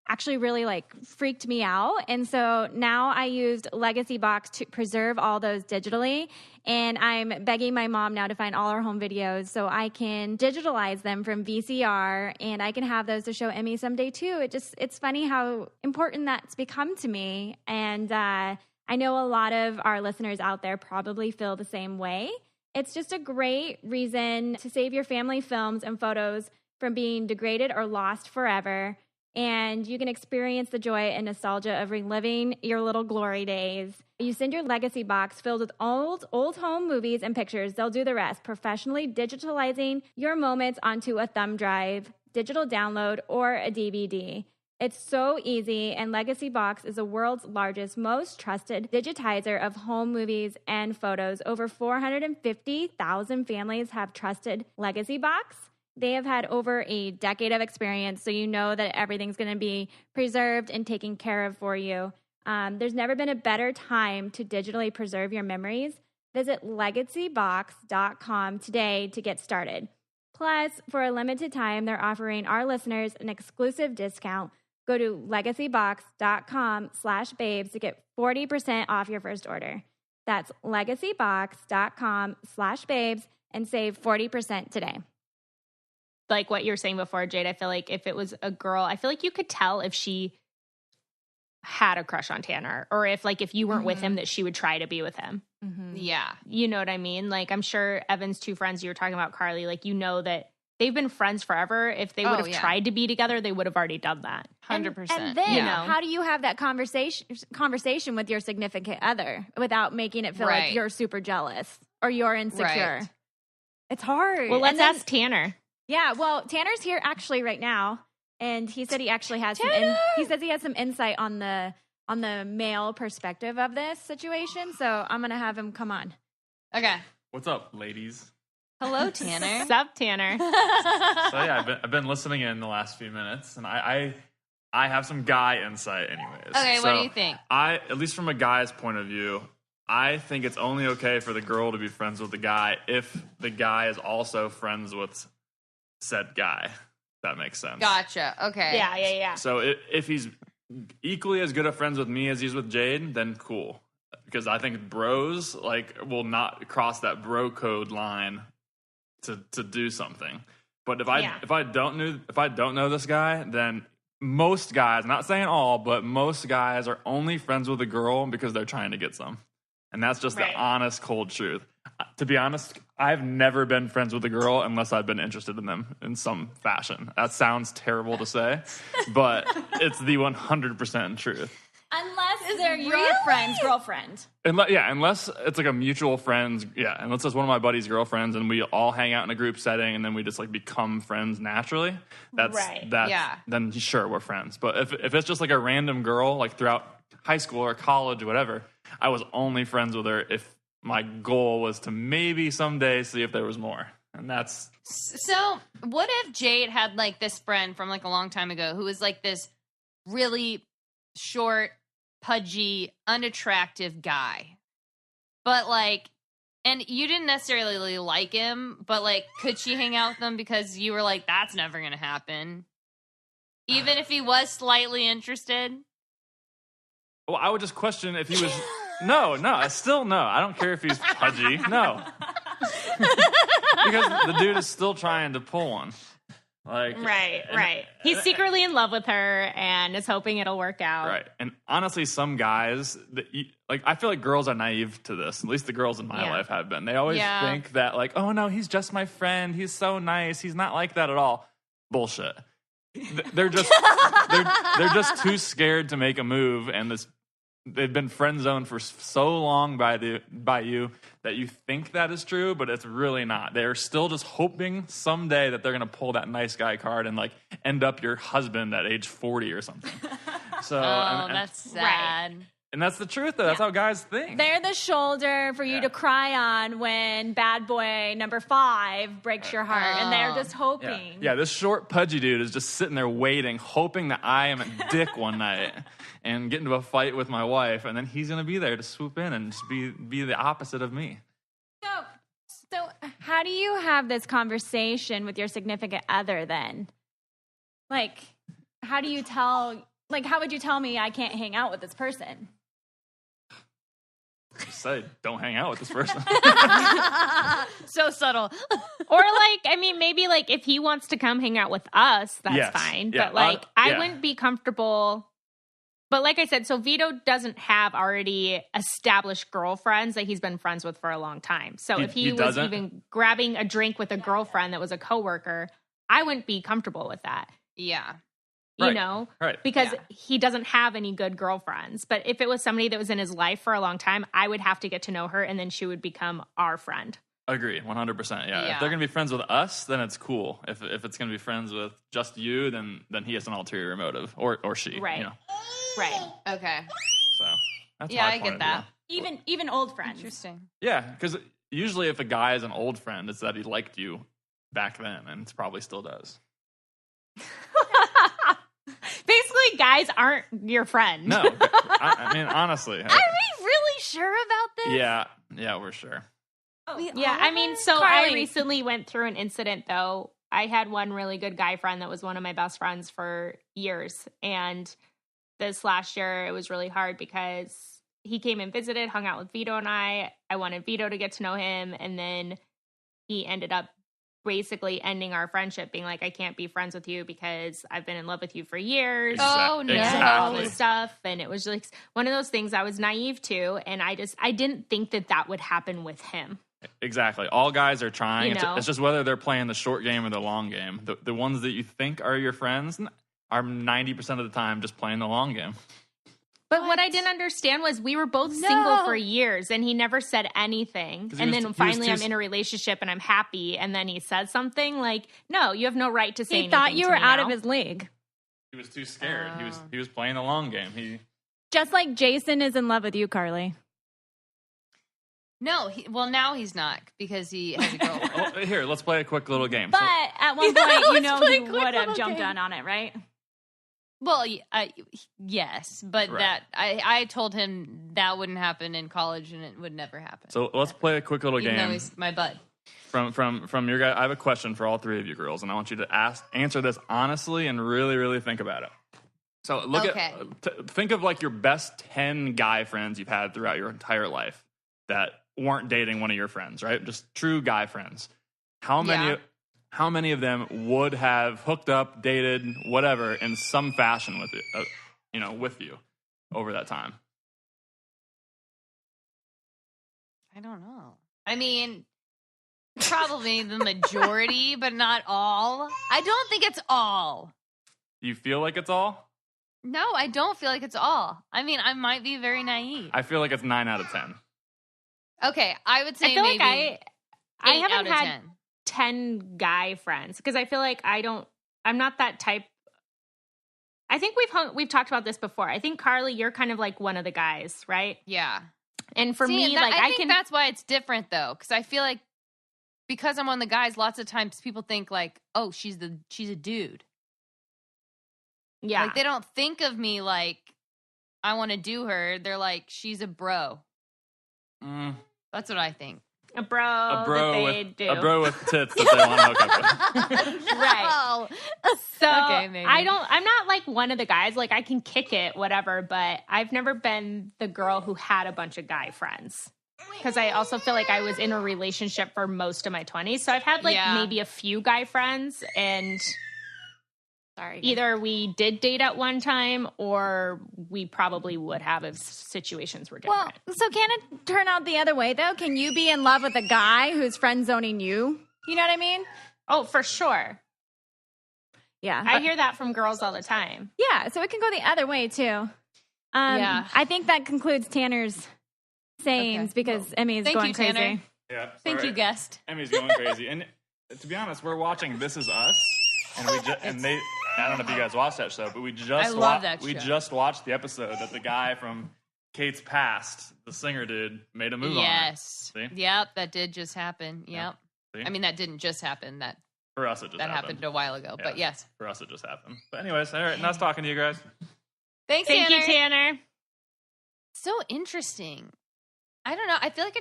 Speaker 2: actually really like freaked me out. And so now I used Legacy Box to preserve all those digitally. And I'm begging my mom now to find all our home videos so I can digitalize them from VCR and I can have those to show Emmy someday too. It's funny how important that's become to me. And I know a lot of our listeners out there probably feel the same way. It's just a great reason to save your family films and photos from being degraded or lost forever. And you can experience the joy and nostalgia of reliving your little glory days. You send your Legacy Box filled with old home movies and pictures. They'll do the rest, professionally digitalizing your moments onto a thumb drive, digital download, or a DVD. It's so easy, and Legacy Box is the world's largest, most trusted digitizer of home movies and photos. Over 450,000 families have trusted Legacy Box. They have had over a decade of experience, so you know that everything's going to be preserved and taken care of for you. There's never been a better time to digitally preserve your memories. Visit legacybox.com today to get started. Plus, for a limited time, they're offering our listeners an exclusive discount. Go to legacybox.com/babes to get 40% off your first order. That's legacybox.com/babes and save 40% today.
Speaker 1: Like what you were saying before, Jade, I feel like if it was a girl, I feel like you could tell if she had a crush on Tanner or if you weren't with him that she would try to be with him.
Speaker 2: Mm-hmm.
Speaker 4: Yeah.
Speaker 1: You know what I mean? Like, I'm sure Evan's two friends you were talking about, Carly, like, you know that they've been friends forever. If they would have tried to be together, they would have already done that.
Speaker 4: 100%.
Speaker 2: And then how do you have that conversation with your significant other without making it feel like you're super jealous or you're insecure?
Speaker 4: Right.
Speaker 2: It's hard.
Speaker 1: Well, let's ask Tanner.
Speaker 2: Yeah, well, Tanner's here actually right now, and he said he actually has he says he has some insight on the male perspective of this situation. So I'm gonna have him come on.
Speaker 4: Okay.
Speaker 5: What's up, ladies?
Speaker 4: Hello, Tanner.
Speaker 1: What's up, Tanner?
Speaker 5: So yeah, I've been listening in the last few minutes, and I have some guy insight, anyways.
Speaker 4: Okay, what do you think?
Speaker 5: At least from a guy's point of view, I think it's only okay for the girl to be friends with the guy if the guy is also friends with said guy. That makes sense.
Speaker 4: Gotcha. Okay.
Speaker 1: Yeah.
Speaker 5: So if he's equally as good of friends with me as he's with Jade, then cool. Because I think bros will not cross that bro code line to do something. But if I don't know this guy, then most guys, not saying all, but most guys are only friends with a girl because they're trying to get some. And that's just the honest, cold truth. To be honest, I've never been friends with a girl unless I've been interested in them in some fashion. That sounds terrible to say, but it's the 100% truth.
Speaker 2: Unless they're your friend's girlfriend.
Speaker 5: Unless it's like a mutual friend's, unless it's one of my buddy's girlfriends and we all hang out in a group setting and then we just like become friends naturally. Then sure, we're friends. But if it's just like a random girl, like throughout high school or college or whatever, I was only friends with her if my goal was to maybe someday see if there was more. And that's...
Speaker 4: So what if Jade had like this friend from like a long time ago who was like this really short, pudgy, unattractive guy, but like, and you didn't necessarily like him, but like, could she hang out with him because you were like, that's never gonna happen, even if he was slightly interested?
Speaker 5: Well, I would just question if he was... Still no. I don't care if he's pudgy. No. Because the dude is still trying to pull one. Like,
Speaker 1: right. He's secretly in love with her and is hoping it'll work out.
Speaker 5: Right. And honestly, some guys, I feel like girls are naive to this. At least the girls in my life have been. They always think that like, oh no, he's just my friend. He's so nice. He's not like that at all. Bullshit. They're just too scared to make a move, and they've been friend zoned for so long by you that you think that is true, but it's really not. They're still just hoping someday that they're going to pull that nice guy card and like end up your husband at age 40 or something. So,
Speaker 4: that's sad.
Speaker 1: Right.
Speaker 5: And that's the truth, though. That's how guys think.
Speaker 2: They're the shoulder for you to cry on when bad boy number 5 breaks your heart, and they're just hoping.
Speaker 5: Yeah, this short, pudgy dude is just sitting there waiting, hoping that I am a dick one night and get into a fight with my wife, and then he's going to be there to swoop in and just be the opposite of me.
Speaker 2: So how do you have this conversation with your significant other then? Like, how would you tell me I can't hang out with this person?
Speaker 5: Just say, don't hang out with this person.
Speaker 4: So subtle.
Speaker 1: Or maybe like if he wants to come hang out with us, that's fine.
Speaker 5: Yeah.
Speaker 1: But I wouldn't be comfortable. But like I said, so Vito doesn't have already established girlfriends that he's been friends with for a long time. So if he was even grabbing a drink with a girlfriend that was a coworker, I wouldn't be comfortable with that.
Speaker 4: Yeah.
Speaker 1: You know?
Speaker 5: Right.
Speaker 1: Because he doesn't have any good girlfriends. But if it was somebody that was in his life for a long time, I would have to get to know her, and then she would become our friend.
Speaker 5: Agreed, 100%. Yeah. If they're going to be friends with us, then it's cool. If it's going to be friends with just you, then he has an ulterior motive, or she.
Speaker 1: Right.
Speaker 5: You know?
Speaker 1: Right.
Speaker 4: Okay.
Speaker 5: So that's
Speaker 4: Yeah,
Speaker 5: my
Speaker 4: I
Speaker 5: point
Speaker 4: get
Speaker 5: of
Speaker 4: that.
Speaker 5: view.
Speaker 2: Even old friends.
Speaker 4: Interesting.
Speaker 5: Yeah, because usually if a guy is an old friend, it's that he liked you back then, and it probably still does.
Speaker 1: Basically, guys aren't your friend.
Speaker 5: No, I mean, honestly.
Speaker 4: Are we really sure about this?
Speaker 5: Yeah, we're sure.
Speaker 1: Yeah, I mean, so
Speaker 2: Carly.
Speaker 1: I recently went through an incident, though. I had one really good guy friend that was one of my best friends for years. And this last year, it was really hard because he came and visited, hung out with Vito and I. I wanted Vito to get to know him. And then he ended up basically ending our friendship, being like, I can't be friends with you because I've been in love with you for years.
Speaker 4: Oh, no.
Speaker 1: All this stuff. And it was like one of those things I was naive to. And I didn't think that would happen with him.
Speaker 5: Exactly. All guys are trying.
Speaker 1: You know?
Speaker 5: It's just whether they're playing the short game or the long game. The ones that you think are your friends are 90% of the time just playing the long game.
Speaker 1: But what I didn't understand was we were both single for years, and he never said anything. And then finally I'm in a relationship and I'm happy, and then he says something like, no, you have no right to say anything.
Speaker 2: He thought you
Speaker 1: to
Speaker 2: were
Speaker 1: me
Speaker 2: out
Speaker 1: now.
Speaker 2: of his league.
Speaker 5: He was too scared. He was playing the long game.
Speaker 2: Just like Jason is in love with you, Carly.
Speaker 4: No, now he's not because he has a girlfriend.
Speaker 5: Oh, here, let's play a quick little game.
Speaker 2: But at one point, you know,
Speaker 4: play
Speaker 2: he
Speaker 4: quick
Speaker 2: would have
Speaker 4: little
Speaker 2: jumped
Speaker 4: game.
Speaker 2: on it, right?
Speaker 4: Well, yes, but
Speaker 5: Right.
Speaker 4: that I told him that wouldn't happen in college, and it would never happen.
Speaker 5: So let's play a quick little
Speaker 4: Even though
Speaker 5: game.
Speaker 4: he's my bud.
Speaker 5: From your guy. I have a question for all three of you girls, and I want you to answer this honestly and really, really think about it. So think of like your best 10 guy friends you've had throughout your entire life that weren't dating one of your friends, right? Just true guy friends. How many of them would have hooked up, dated, whatever, in some fashion with you, with you over that time?
Speaker 4: I don't know. I mean, probably the majority, but not all. I don't think it's all.
Speaker 5: You feel like it's all?
Speaker 4: No, I don't feel like it's all. I mean, I might be very naive.
Speaker 5: I feel like it's 9 out of 10.
Speaker 4: Okay, I would say
Speaker 1: I feel
Speaker 4: maybe
Speaker 1: like I
Speaker 4: 8
Speaker 1: haven't
Speaker 4: out of
Speaker 1: had
Speaker 4: 10.
Speaker 1: 10 guy friends because I feel like I'm not that type. I think we've talked about this before. I think Carly, you're kind of like one of the guys, right?
Speaker 4: Yeah.
Speaker 1: And for
Speaker 4: See,
Speaker 1: me,
Speaker 4: that,
Speaker 1: like
Speaker 4: I think that's why it's different though, because I feel like because I'm one of the guys, lots of times people think like, oh, she's a dude.
Speaker 1: yeah,
Speaker 4: Like they don't think of me like I want to do her. They're like, she's a bro. That's what I think.
Speaker 1: a bro with
Speaker 5: tits that they want to hook up with.
Speaker 1: right. So
Speaker 4: Okay, maybe.
Speaker 1: I'm not like one of the guys. Like I can kick it, whatever. But I've never been the girl who had a bunch of guy friends. Because I also feel like I was in a relationship for most of my 20s. So I've had like maybe a few guy friends and either we did date at one time or we probably would have if situations were different.
Speaker 2: Well, so can it turn out the other way, though? Can you be in love with a guy who's friend zoning you? You know what I mean?
Speaker 1: Oh, for sure.
Speaker 2: Yeah.
Speaker 1: I hear that from girls all the time.
Speaker 2: Yeah, so it can go the other way, too.
Speaker 4: Yeah.
Speaker 2: I think that concludes Tanner's sayings because Emmy is
Speaker 4: Thank
Speaker 2: going
Speaker 4: you,
Speaker 2: crazy.
Speaker 4: Tanner.
Speaker 5: Yeah.
Speaker 4: Thank you, guest.
Speaker 5: Emmy's going crazy. And to be honest, we're watching This Is Us. And I don't know if you guys watched that show, but we just watched the episode that the guy from Kate's past, the singer dude, made a move on.
Speaker 4: Yes.
Speaker 5: See?
Speaker 4: Yep, that did just happen. Yep.
Speaker 5: Yeah. See?
Speaker 4: I mean, that didn't just happen. That
Speaker 5: For us, it just
Speaker 4: happened a while ago.
Speaker 5: Yeah.
Speaker 4: But yes.
Speaker 5: For us, it just happened. But anyways, all right, nice talking to you guys.
Speaker 4: Thanks,
Speaker 1: Thank
Speaker 4: Tanner.
Speaker 1: you, Tanner.
Speaker 4: So interesting. I don't know. I feel like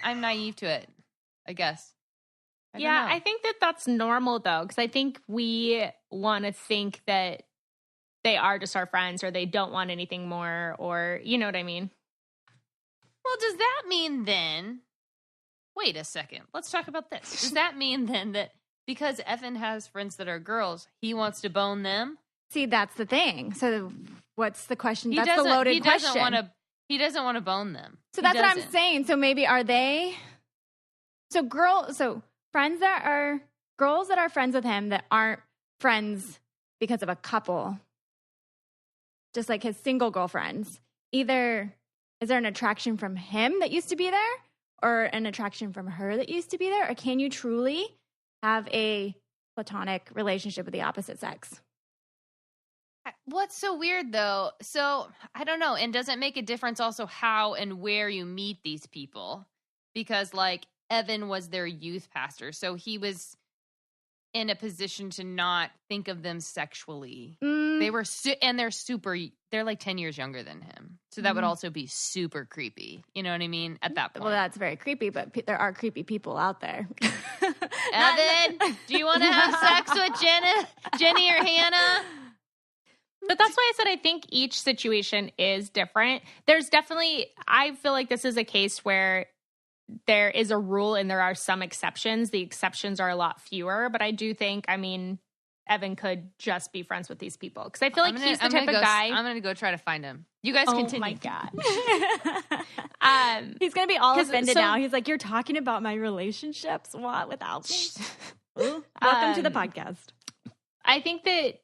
Speaker 4: I'm naive to it, I guess. I don't know.
Speaker 1: I think that's normal, though, because I think we want to think that they are just our friends or they don't want anything more or, you know what I mean?
Speaker 4: Well, does that mean then... Wait a second. Let's talk about this. Does that mean then that because Evan has friends that are girls, he wants to bone them?
Speaker 2: See, that's the thing. So what's the question? That's the loaded question.
Speaker 4: He doesn't want to bone them.
Speaker 2: So that's what I'm saying. So maybe are they... So friends that are... Girls that are friends with him that aren't friends because of a couple, just like his single girlfriends, either is there an attraction from him that used to be there or an attraction from her that used to be there? Or can you truly have a platonic relationship with the opposite sex?
Speaker 4: What's so weird, though? So, I don't know. And does it make a difference also how and where you meet these people? Because, like, Evan was their youth pastor, so he was in a position to not think of them sexually. They were, they're like 10 years younger than him. So that would also be super creepy. You know what I mean? At that point.
Speaker 2: Well, that's very creepy, but there are creepy people out there.
Speaker 4: Evan, do you want to have sex with Jenny or Hannah?
Speaker 1: But that's why I said I think each situation is different. There's definitely, I feel like this is a case where there is a rule and there are some exceptions. The exceptions are a lot fewer, but I do think, I mean, Evan could just be friends with these people. Because I feel like he's the type of guy.
Speaker 4: I'm going to go try to find him. You guys continue.
Speaker 1: Oh my God.
Speaker 2: He's going to be all offended now. He's like, you're talking about my relationships? What? Without me? Welcome to the podcast.
Speaker 1: I think that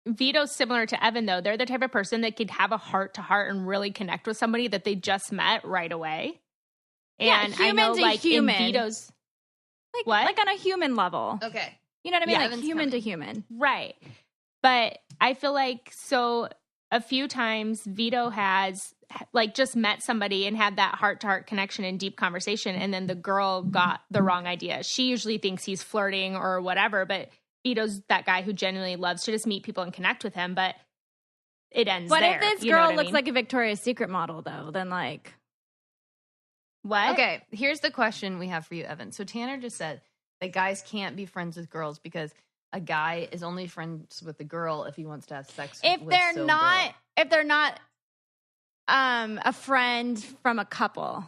Speaker 1: Vito's similar to Evan, though. They're the type of person that could have a heart-to-heart and really connect with somebody that they just met right away. And
Speaker 2: human
Speaker 1: I know,
Speaker 2: to
Speaker 1: like,
Speaker 2: human.
Speaker 1: in Vito's...
Speaker 2: Like,
Speaker 1: what?
Speaker 2: Like on a human level.
Speaker 4: Okay.
Speaker 2: You know what I mean?
Speaker 1: Yeah,
Speaker 2: like
Speaker 4: Evan's
Speaker 2: human
Speaker 4: coming.
Speaker 2: to human.
Speaker 1: Right. But I feel like, so a few times Vito has, like, just met somebody and had that heart-to-heart connection and deep conversation, and then the girl got the wrong idea. She usually thinks he's flirting or whatever, but Vito's that guy who genuinely loves to just meet people and connect with him, but it ends
Speaker 2: What
Speaker 1: there.
Speaker 2: if this
Speaker 1: You know
Speaker 2: girl
Speaker 1: what I
Speaker 2: looks
Speaker 1: mean?
Speaker 2: like a Victoria's Secret model, though? Then, like...
Speaker 1: What?
Speaker 4: Okay, here's the question we have for you, Evan. So Tanner just said that guys can't be friends with girls because a guy is only friends with a girl if he wants to have sex
Speaker 2: If
Speaker 4: with
Speaker 2: they're
Speaker 4: so
Speaker 2: not...
Speaker 4: girl.
Speaker 2: If they're not a friend from a couple.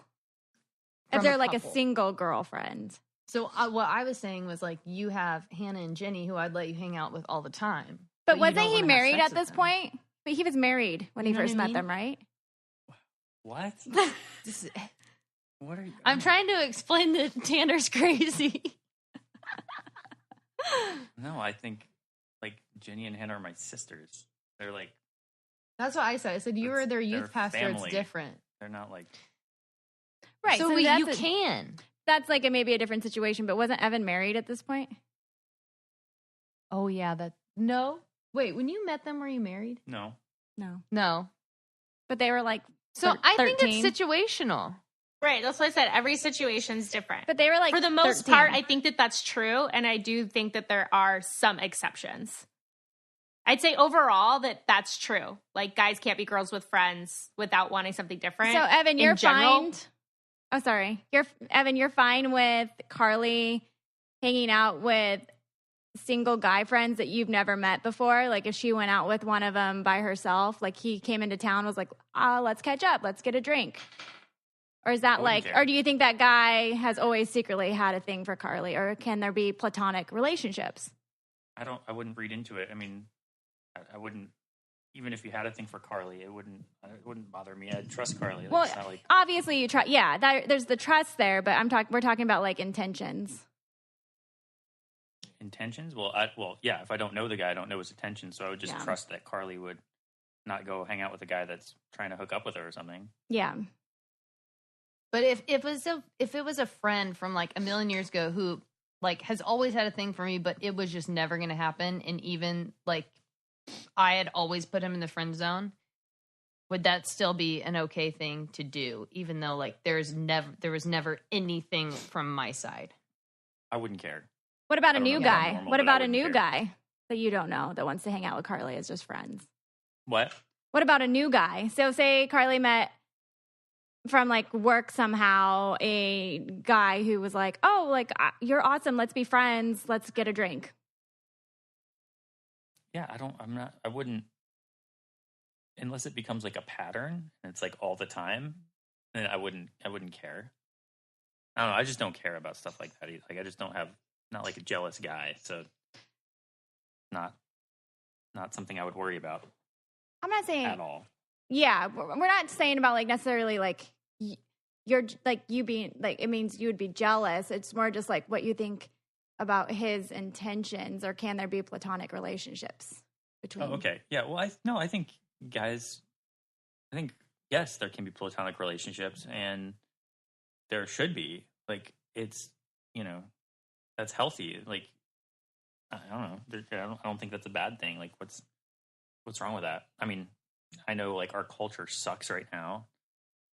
Speaker 2: If
Speaker 4: From
Speaker 2: they're
Speaker 4: a
Speaker 2: like
Speaker 4: couple.
Speaker 2: a single girlfriend.
Speaker 4: So what I was saying was like you have Hannah and Jenny who I'd let you hang out with all the time.
Speaker 2: But
Speaker 4: you
Speaker 2: wasn't
Speaker 4: don't
Speaker 2: he
Speaker 4: wanna have
Speaker 2: married
Speaker 4: sex
Speaker 2: at
Speaker 4: with
Speaker 2: this
Speaker 4: them.
Speaker 2: point? But he was married when
Speaker 4: You
Speaker 2: he
Speaker 4: know what
Speaker 2: first
Speaker 4: I
Speaker 2: met
Speaker 4: mean?
Speaker 2: them, right?
Speaker 5: What? What are you?
Speaker 4: I'm trying to explain that Tanner's crazy.
Speaker 6: No, I think like Jenny and Hannah are my sisters. They're like
Speaker 3: That's what I said. I said you were their
Speaker 6: they're
Speaker 3: youth pastor.
Speaker 6: family.
Speaker 3: It's different.
Speaker 6: They're not like
Speaker 2: Right.
Speaker 3: So, you can.
Speaker 2: That's like maybe a different situation, but wasn't Evan married at this point?
Speaker 3: Oh yeah, no. Wait, when you met them, were you married?
Speaker 6: no.
Speaker 2: No.
Speaker 3: No.
Speaker 2: But they were like
Speaker 3: So I think
Speaker 2: 13.
Speaker 3: it's situational.
Speaker 1: Right. That's what I said. Every situation's different.
Speaker 2: But they were like
Speaker 1: For the most
Speaker 2: 13.
Speaker 1: part, I think that that's true. And I do think that there are some exceptions. I'd say overall that's true. Like guys can't be girls with friends without wanting something different.
Speaker 2: So Evan,
Speaker 1: in
Speaker 2: you're
Speaker 1: general.
Speaker 2: fine. Oh, sorry. You're fine with Carly hanging out with single guy friends that you've never met before. Like if she went out with one of them by herself, like he came into town, was like, let's catch up, let's get a drink. Or is that like,
Speaker 6: care.
Speaker 2: or do you think that guy has always secretly had a thing for Carly, or can there be platonic relationships?
Speaker 6: I wouldn't read into it. I mean, I wouldn't, even if you had a thing for Carly, it wouldn't bother me. I'd trust Carly. Like,
Speaker 2: Well,
Speaker 6: it's not like,
Speaker 2: obviously you try. Yeah, there's the trust there, but we're talking about like intentions.
Speaker 6: intentions. Well, yeah. If I don't know the guy, I don't know his intentions, so I would just trust that Carly would not go hang out with a guy that's trying to hook up with her or something.
Speaker 2: Yeah.
Speaker 3: But if it was a friend from like a million years ago who like has always had a thing for me, but it was just never going to happen, and even like I had always put him in the friend zone, would that still be an okay thing to do, even though like there was never anything from my side?
Speaker 6: I wouldn't care.
Speaker 2: What about
Speaker 6: I
Speaker 2: a
Speaker 6: don't
Speaker 2: new
Speaker 6: know if that's
Speaker 2: guy?
Speaker 6: normal,
Speaker 2: What
Speaker 6: but I
Speaker 2: about a
Speaker 6: wouldn't
Speaker 2: new
Speaker 6: care.
Speaker 2: guy that you don't know that wants to hang out with Carly as just friends?
Speaker 6: What?
Speaker 2: What about a new guy? So say Carly met from like work I a guy who was like, oh, like you're awesome. Let's be friends. Let's get a drink.
Speaker 6: Yeah, I wouldn't, unless it becomes like a pattern and it's like all the time, then I wouldn't care. I don't know. I just don't care about stuff like that either. Like I just not like a jealous guy. So not something I would worry about
Speaker 2: I'm not saying
Speaker 6: at all.
Speaker 2: Yeah, we're not saying about like necessarily like you're like you being like it means you would be jealous. It's more just like what you think about his intentions, or can there be platonic relationships between?
Speaker 6: Oh, okay. Yeah. Well, I think guys, yes, there can be platonic relationships, and there should be. Like it's, that's healthy. Like I don't know. I don't think that's a bad thing. Like what's wrong with that? I mean, I know like our culture sucks right now,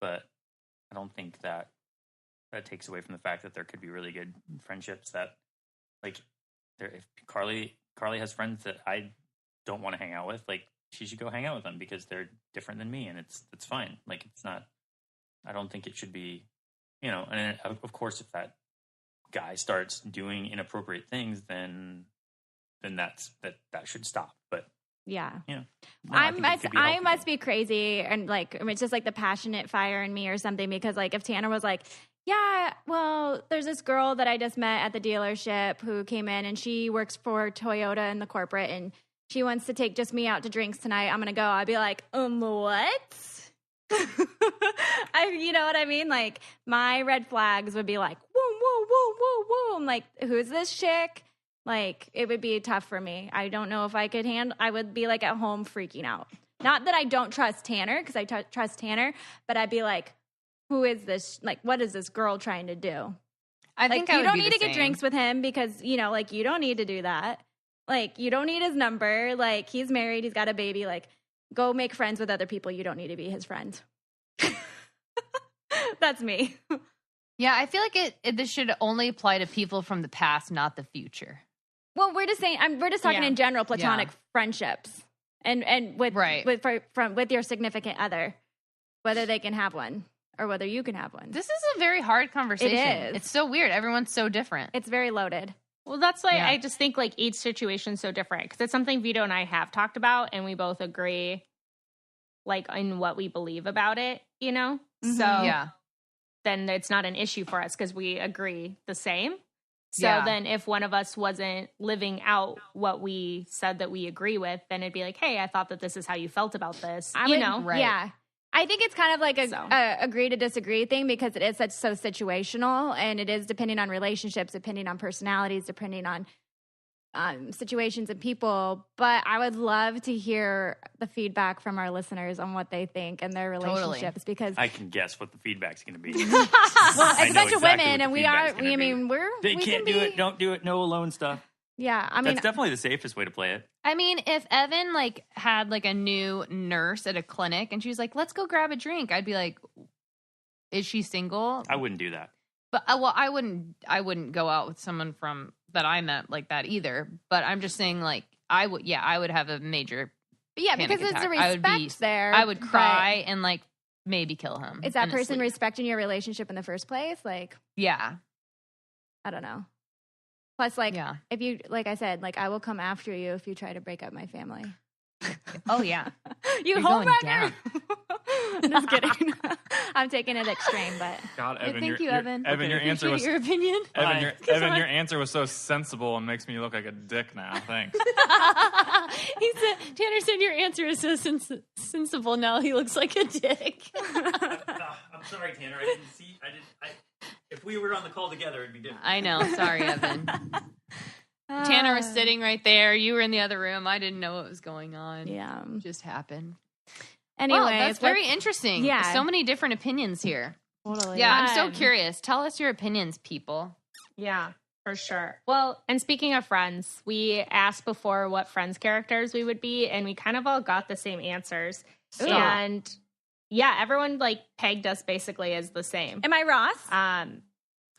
Speaker 6: but I don't think that takes away from the fact that there could be really good friendships that like if Carly has friends that I don't want to hang out with, like she should go hang out with them because they're different than me, and it's fine. Like it's not, I don't think it should be, and of course if that guy starts doing inappropriate things, then that should stop. But
Speaker 2: Yeah.
Speaker 6: no,
Speaker 2: I must be crazy, and like it's just like the passionate fire in me or something, because like if Tanner was like, yeah, well, there's this girl that I just met at the dealership who came in and she works for Toyota in the corporate and she wants to take just me out to drinks tonight, I'm gonna go. I'd be like, what? You know what I mean? Like my red flags would be like, whoa, whoa, whoa, whoa, whoa. I'm like, who's this chick? Like, it would be tough for me. I don't know if I could I would be like at home freaking out. Not that I don't trust Tanner, because I trust Tanner, but I'd be like, who is this? Like, what is this girl trying to do?
Speaker 3: I
Speaker 2: Like,
Speaker 3: think I
Speaker 2: you
Speaker 3: would
Speaker 2: don't
Speaker 3: be
Speaker 2: need
Speaker 3: the
Speaker 2: to get
Speaker 3: same.
Speaker 2: drinks with him because, like, you don't need to do that. Like, you don't need his number. Like, he's married. He's got a baby. Like, go make friends with other people. You don't need to be his friend. That's me.
Speaker 3: Yeah, I feel like this should only apply to people from the past, not the future.
Speaker 2: Well, we're just saying. We're just talking
Speaker 1: Yeah.
Speaker 2: in general, platonic friendships, and with
Speaker 3: Right.
Speaker 2: with your significant other, whether they can have one or whether you can have one.
Speaker 3: This is a very hard conversation.
Speaker 2: It is.
Speaker 3: It's so weird. Everyone's so different.
Speaker 2: It's very loaded.
Speaker 1: Well, that's why
Speaker 3: Yeah.
Speaker 1: I just think like each situation's so different, because it's something Vito and I have talked about, and we both agree, like in what we believe about it.
Speaker 2: Mm-hmm.
Speaker 1: So
Speaker 3: Yeah.
Speaker 1: then it's not an issue for us because we agree the same. So
Speaker 3: Yeah.
Speaker 1: then if one of us wasn't living out what we said that we agree with, then it'd be like, hey, I thought that this is how you felt about this.
Speaker 2: I would,
Speaker 3: Right.
Speaker 2: Yeah. I think it's kind of like
Speaker 1: So.
Speaker 2: a agree to disagree thing because it is so situational, and it is depending on relationships, depending on personalities, depending on situations and people. But I would love to hear the feedback from our listeners on what they think and their relationships because
Speaker 6: I can guess what the feedback's going to be.
Speaker 2: well, it's a bunch of women, and we
Speaker 6: feedback's
Speaker 2: are.
Speaker 6: gonna
Speaker 2: I
Speaker 6: be.
Speaker 2: mean,
Speaker 6: They
Speaker 2: we
Speaker 6: can't
Speaker 2: can
Speaker 6: do
Speaker 2: be,
Speaker 6: it. Don't do it. No alone stuff.
Speaker 2: Yeah, I mean,
Speaker 6: That's definitely the safest way to play it.
Speaker 4: I mean, if Evan like had like a new nurse at a clinic and she was like, "Let's go grab a drink," I'd be like, "Is she single?"
Speaker 6: I wouldn't do that.
Speaker 4: But well, I wouldn't go out with someone from that I met like that either. But I'm just saying, like, I would have a major.
Speaker 2: yeah,
Speaker 4: panic
Speaker 2: because it's
Speaker 4: attack.
Speaker 2: a
Speaker 4: I would
Speaker 2: respect there.
Speaker 4: I would
Speaker 2: but
Speaker 4: cry and like maybe kill him.
Speaker 2: Is that
Speaker 4: in his
Speaker 2: person
Speaker 4: sleep.
Speaker 2: respecting your relationship in the first place? Like,
Speaker 4: Yeah,
Speaker 2: I don't know. Plus, like,
Speaker 4: yeah.
Speaker 2: if you, like I said, like, I will come after you if you try to break up my family.
Speaker 4: Oh yeah.
Speaker 2: You
Speaker 4: You're
Speaker 2: home
Speaker 4: going
Speaker 2: wrecker. Just kidding. I'm taking it extreme, but
Speaker 5: God, Evan,
Speaker 4: Thank
Speaker 5: your,
Speaker 4: you, Evan.
Speaker 5: Evan, your answer was
Speaker 4: your opinion.
Speaker 5: Evan,
Speaker 6: Bye.
Speaker 5: your answer was so sensible and makes me look like a dick now. Thanks.
Speaker 3: He said, Tanner said your answer is so sensible. Now he looks like a dick.
Speaker 6: I'm sorry, Tanner. I didn't see. If we were on the call together, it'd be different.
Speaker 4: I know. Sorry, Evan. Tanner was sitting right there. You were in the other room. I didn't know what was going on.
Speaker 2: yeah.
Speaker 4: It just happened.
Speaker 2: Anyway,
Speaker 4: Well, that's very interesting.
Speaker 2: Yeah.
Speaker 4: So many different opinions here.
Speaker 2: totally.
Speaker 4: Yeah, I'm so
Speaker 1: Um,
Speaker 4: curious. Tell us your opinions, people.
Speaker 1: Yeah, for sure. Well, and speaking of Friends, we asked before what Friends characters we would be, and we kind of all got the same answers.
Speaker 4: Ooh.
Speaker 1: And yeah, everyone like pegged us basically as the same.
Speaker 2: Am I Ross?
Speaker 1: Am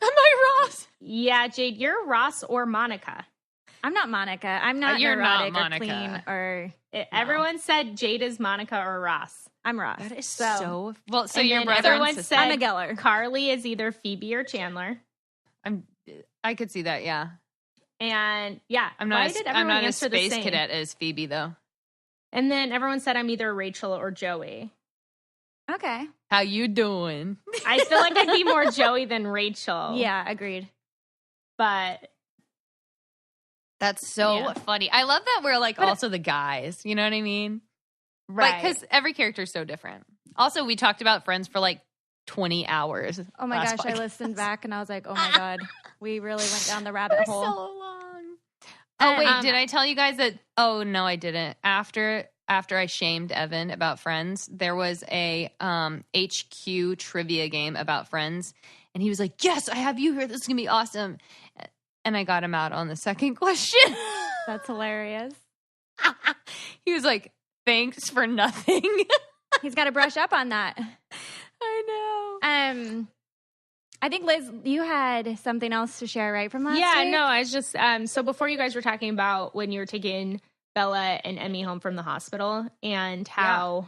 Speaker 3: I Ross?
Speaker 1: Yeah, Jade, you're Ross or Monica.
Speaker 2: I'm not Monica. I'm not
Speaker 4: You're not
Speaker 2: neurotic or
Speaker 4: Monica.
Speaker 2: clean or
Speaker 1: Everyone said Jade is Monica or Ross.
Speaker 2: I'm Ross.
Speaker 4: That is
Speaker 1: So-
Speaker 4: well. So
Speaker 1: and
Speaker 4: your
Speaker 1: then
Speaker 4: brother
Speaker 1: everyone
Speaker 4: and sister.
Speaker 1: said-
Speaker 2: I'm a Geller.
Speaker 1: Carly is either Phoebe or Chandler.
Speaker 4: I could see that. Yeah,
Speaker 1: And yeah,
Speaker 4: I'm
Speaker 1: why
Speaker 4: not.
Speaker 1: did
Speaker 4: I'm
Speaker 1: everyone
Speaker 4: not a
Speaker 1: answer the
Speaker 4: space
Speaker 1: same?
Speaker 4: cadet as Phoebe though.
Speaker 1: And then everyone said I'm either Rachel or Joey.
Speaker 2: Okay.
Speaker 4: How you doing?
Speaker 1: I feel like I'd be more Joey than Rachel.
Speaker 2: Yeah, agreed.
Speaker 1: But
Speaker 4: That's so
Speaker 1: Yeah.
Speaker 4: funny. I love that we're like also the guys. You know what I mean?
Speaker 1: right.
Speaker 4: Because every character is so different. Also, we talked about Friends for like 20 hours.
Speaker 2: Oh my
Speaker 4: last
Speaker 2: gosh, I
Speaker 4: podcast.
Speaker 2: listened back and I was like, oh my God, we really went down the rabbit hole.
Speaker 4: So long. Oh wait, did I tell you guys that? Oh no, I didn't. After I shamed Evan about Friends, there was a HQ trivia game about Friends, and he was like, "Yes, I have you here. This is gonna be awesome." And I got him out on the second question.
Speaker 2: That's hilarious.
Speaker 4: He was like, "Thanks for nothing."
Speaker 2: He's got to brush up on that.
Speaker 4: I know.
Speaker 2: I think, Liz, you had something else to share, right, from last
Speaker 1: yeah,
Speaker 2: week?
Speaker 1: no, I was just so before you guys were talking about when you were taking Bella and Emmy home from the hospital and how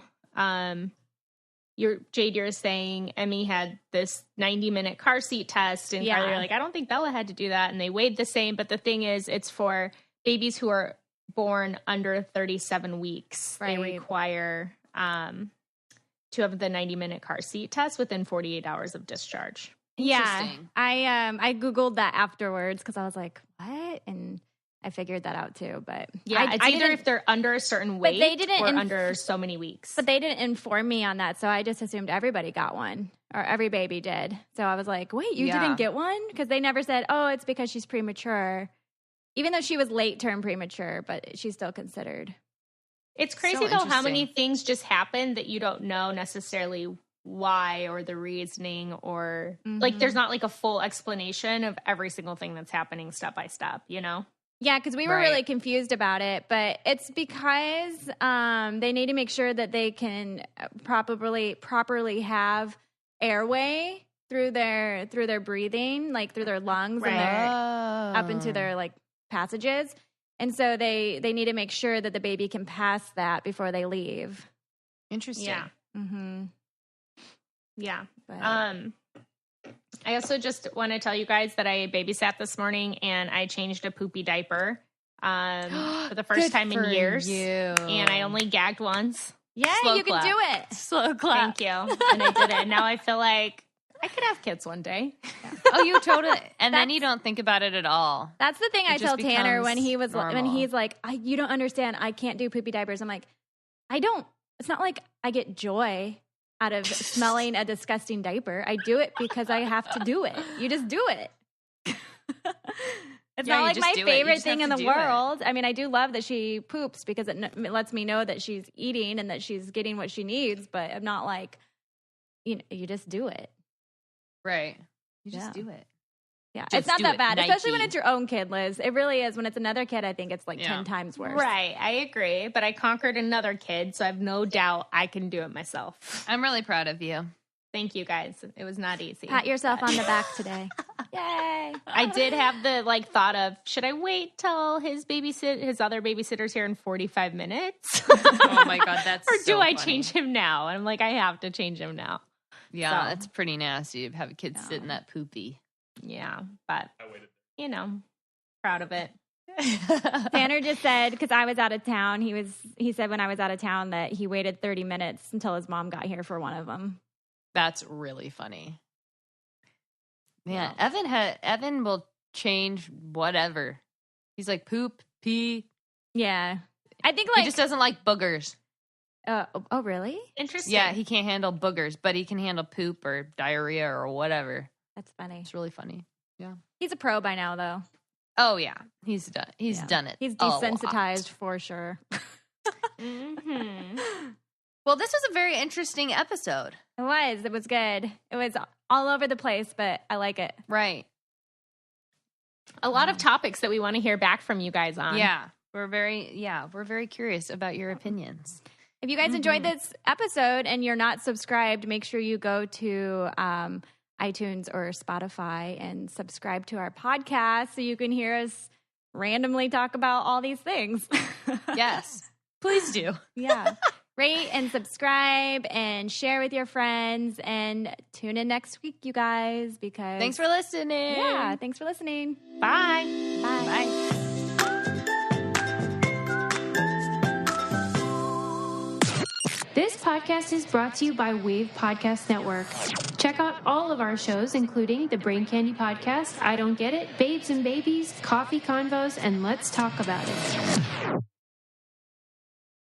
Speaker 1: you're saying Emmy had this 90-minute car seat test and
Speaker 2: Yeah.
Speaker 1: Carly, you're like, I don't think Bella had to do that, and they weighed the same, but the thing is it's for babies who are born under 37 weeks.
Speaker 2: Right.
Speaker 1: They require to have the 90-minute car seat test within 48 hours of discharge.
Speaker 2: Yeah.
Speaker 4: Interesting.
Speaker 2: I Googled that afterwards because I was like, what? And I figured that out too. But
Speaker 1: Yeah,
Speaker 2: I
Speaker 1: it's either
Speaker 2: didn't-
Speaker 1: if they're under a certain
Speaker 2: But
Speaker 1: weight
Speaker 2: they didn't
Speaker 1: or
Speaker 2: inf-
Speaker 1: under so many weeks.
Speaker 2: But they didn't inform me on that, so I just assumed everybody got one, or every baby did. So I was like, wait, you
Speaker 4: Yeah.
Speaker 2: didn't get one? Because they never said, oh, it's because she's premature. Even though she was late term premature, but she's still considered.
Speaker 1: It's crazy
Speaker 4: So
Speaker 1: though how many
Speaker 4: interesting.
Speaker 1: things just happen that you don't know necessarily why or the reasoning or like there's not like a full explanation of every single thing that's happening step by step, you know?
Speaker 2: Yeah, because we were
Speaker 4: Right.
Speaker 2: really confused about it, but it's because they need to make sure that they can properly have airway through their breathing, like through their lungs and their up into their like passages. And so they need to make sure that the baby can pass that before they leave.
Speaker 4: Interesting.
Speaker 1: Yeah.
Speaker 2: Mm-hmm.
Speaker 1: Yeah.
Speaker 2: But
Speaker 1: I also just want to tell you guys that I babysat this morning and I changed a poopy diaper for the first time in years. And I only gagged once.
Speaker 2: yeah,
Speaker 4: slow
Speaker 2: you can
Speaker 4: clap.
Speaker 2: do it.
Speaker 4: Slow clap.
Speaker 1: Thank you. And I did it. And now I feel like I could have kids one day.
Speaker 4: Oh, you totally. And then you don't think about it at all.
Speaker 2: That's the thing I
Speaker 4: just
Speaker 2: tell Tanner when
Speaker 4: becomes
Speaker 2: when
Speaker 4: normal.
Speaker 2: he's like, you don't understand. I can't do poopy diapers. I'm like, I don't. It's not like I get joy out of smelling a disgusting diaper. I do it because I have to do it. You just do it. It's
Speaker 3: Yeah,
Speaker 2: not
Speaker 3: you
Speaker 2: like
Speaker 3: just
Speaker 2: my
Speaker 3: do it. You
Speaker 2: favorite
Speaker 3: just
Speaker 2: thing in
Speaker 3: have
Speaker 2: the
Speaker 3: to do it.
Speaker 2: world. I mean, I do love that she poops because it lets me know that she's eating and that she's getting what she needs, but I'm not like, you just do it.
Speaker 3: Right. You just
Speaker 2: Yeah.
Speaker 3: do it.
Speaker 2: Yeah,
Speaker 3: Just
Speaker 2: it's not
Speaker 3: do
Speaker 2: that
Speaker 3: it,
Speaker 2: bad, especially when
Speaker 3: Nike.
Speaker 2: it's your own kid, Liz. It really is. When it's another kid, I think it's like 10 times worse.
Speaker 1: Right, I agree. But I conquered another kid, so I have no doubt I can do it myself.
Speaker 3: I'm really proud of you.
Speaker 1: Thank you guys. It was not easy.
Speaker 2: Pat yourself on the back today. Yay.
Speaker 1: I did have the thought of, should I wait till his other babysitter's here in 45 minutes?
Speaker 3: Oh my God, that's
Speaker 1: or do
Speaker 3: so
Speaker 1: I
Speaker 3: funny.
Speaker 1: change him now? And I'm like, I have to change him now.
Speaker 3: Yeah,
Speaker 1: So.
Speaker 3: that's pretty nasty to have a kid sit in that poopy.
Speaker 1: Yeah, but proud of it.
Speaker 2: Tanner just said, because I was out of town, he said when I was out of town that he waited 30 minutes until his mom got here for one of them.
Speaker 3: That's really funny. Man, Evan will change whatever. He's like poop, pee.
Speaker 2: Yeah. I think
Speaker 3: He just doesn't like boogers.
Speaker 2: oh, really?
Speaker 1: Interesting.
Speaker 3: Yeah, he can't handle boogers, but he can handle poop or diarrhea or whatever.
Speaker 2: That's funny.
Speaker 3: It's really funny. Yeah.
Speaker 2: He's a pro by now, though.
Speaker 3: Oh yeah, he's done. He's
Speaker 2: Yeah.
Speaker 3: done it.
Speaker 2: He's
Speaker 3: a lot.
Speaker 2: desensitized for sure.
Speaker 1: Mm-hmm.
Speaker 3: Well, this was a very interesting episode.
Speaker 2: It was good. It was all over the place, but I like it.
Speaker 3: Right.
Speaker 1: A lot of topics that we want to hear back from you guys on.
Speaker 3: Yeah. We're very curious about your opinions.
Speaker 2: If you guys enjoyed this episode and you're not subscribed, make sure you go to iTunes or Spotify and subscribe to our podcast so you can hear us randomly talk about all these things.
Speaker 3: Yes. Please do.
Speaker 2: Yeah. Rate and subscribe and share with your friends and tune in next week, you guys, because
Speaker 3: Thanks for listening.
Speaker 2: yeah, thanks for listening.
Speaker 1: Bye.
Speaker 2: Bye.
Speaker 3: Bye.
Speaker 7: This podcast is brought to you by Wave Podcast Network. Check out all of our shows, including the Brain Candy Podcast, I Don't Get It, Babes and Babies, Coffee Convos, and Let's Talk About It.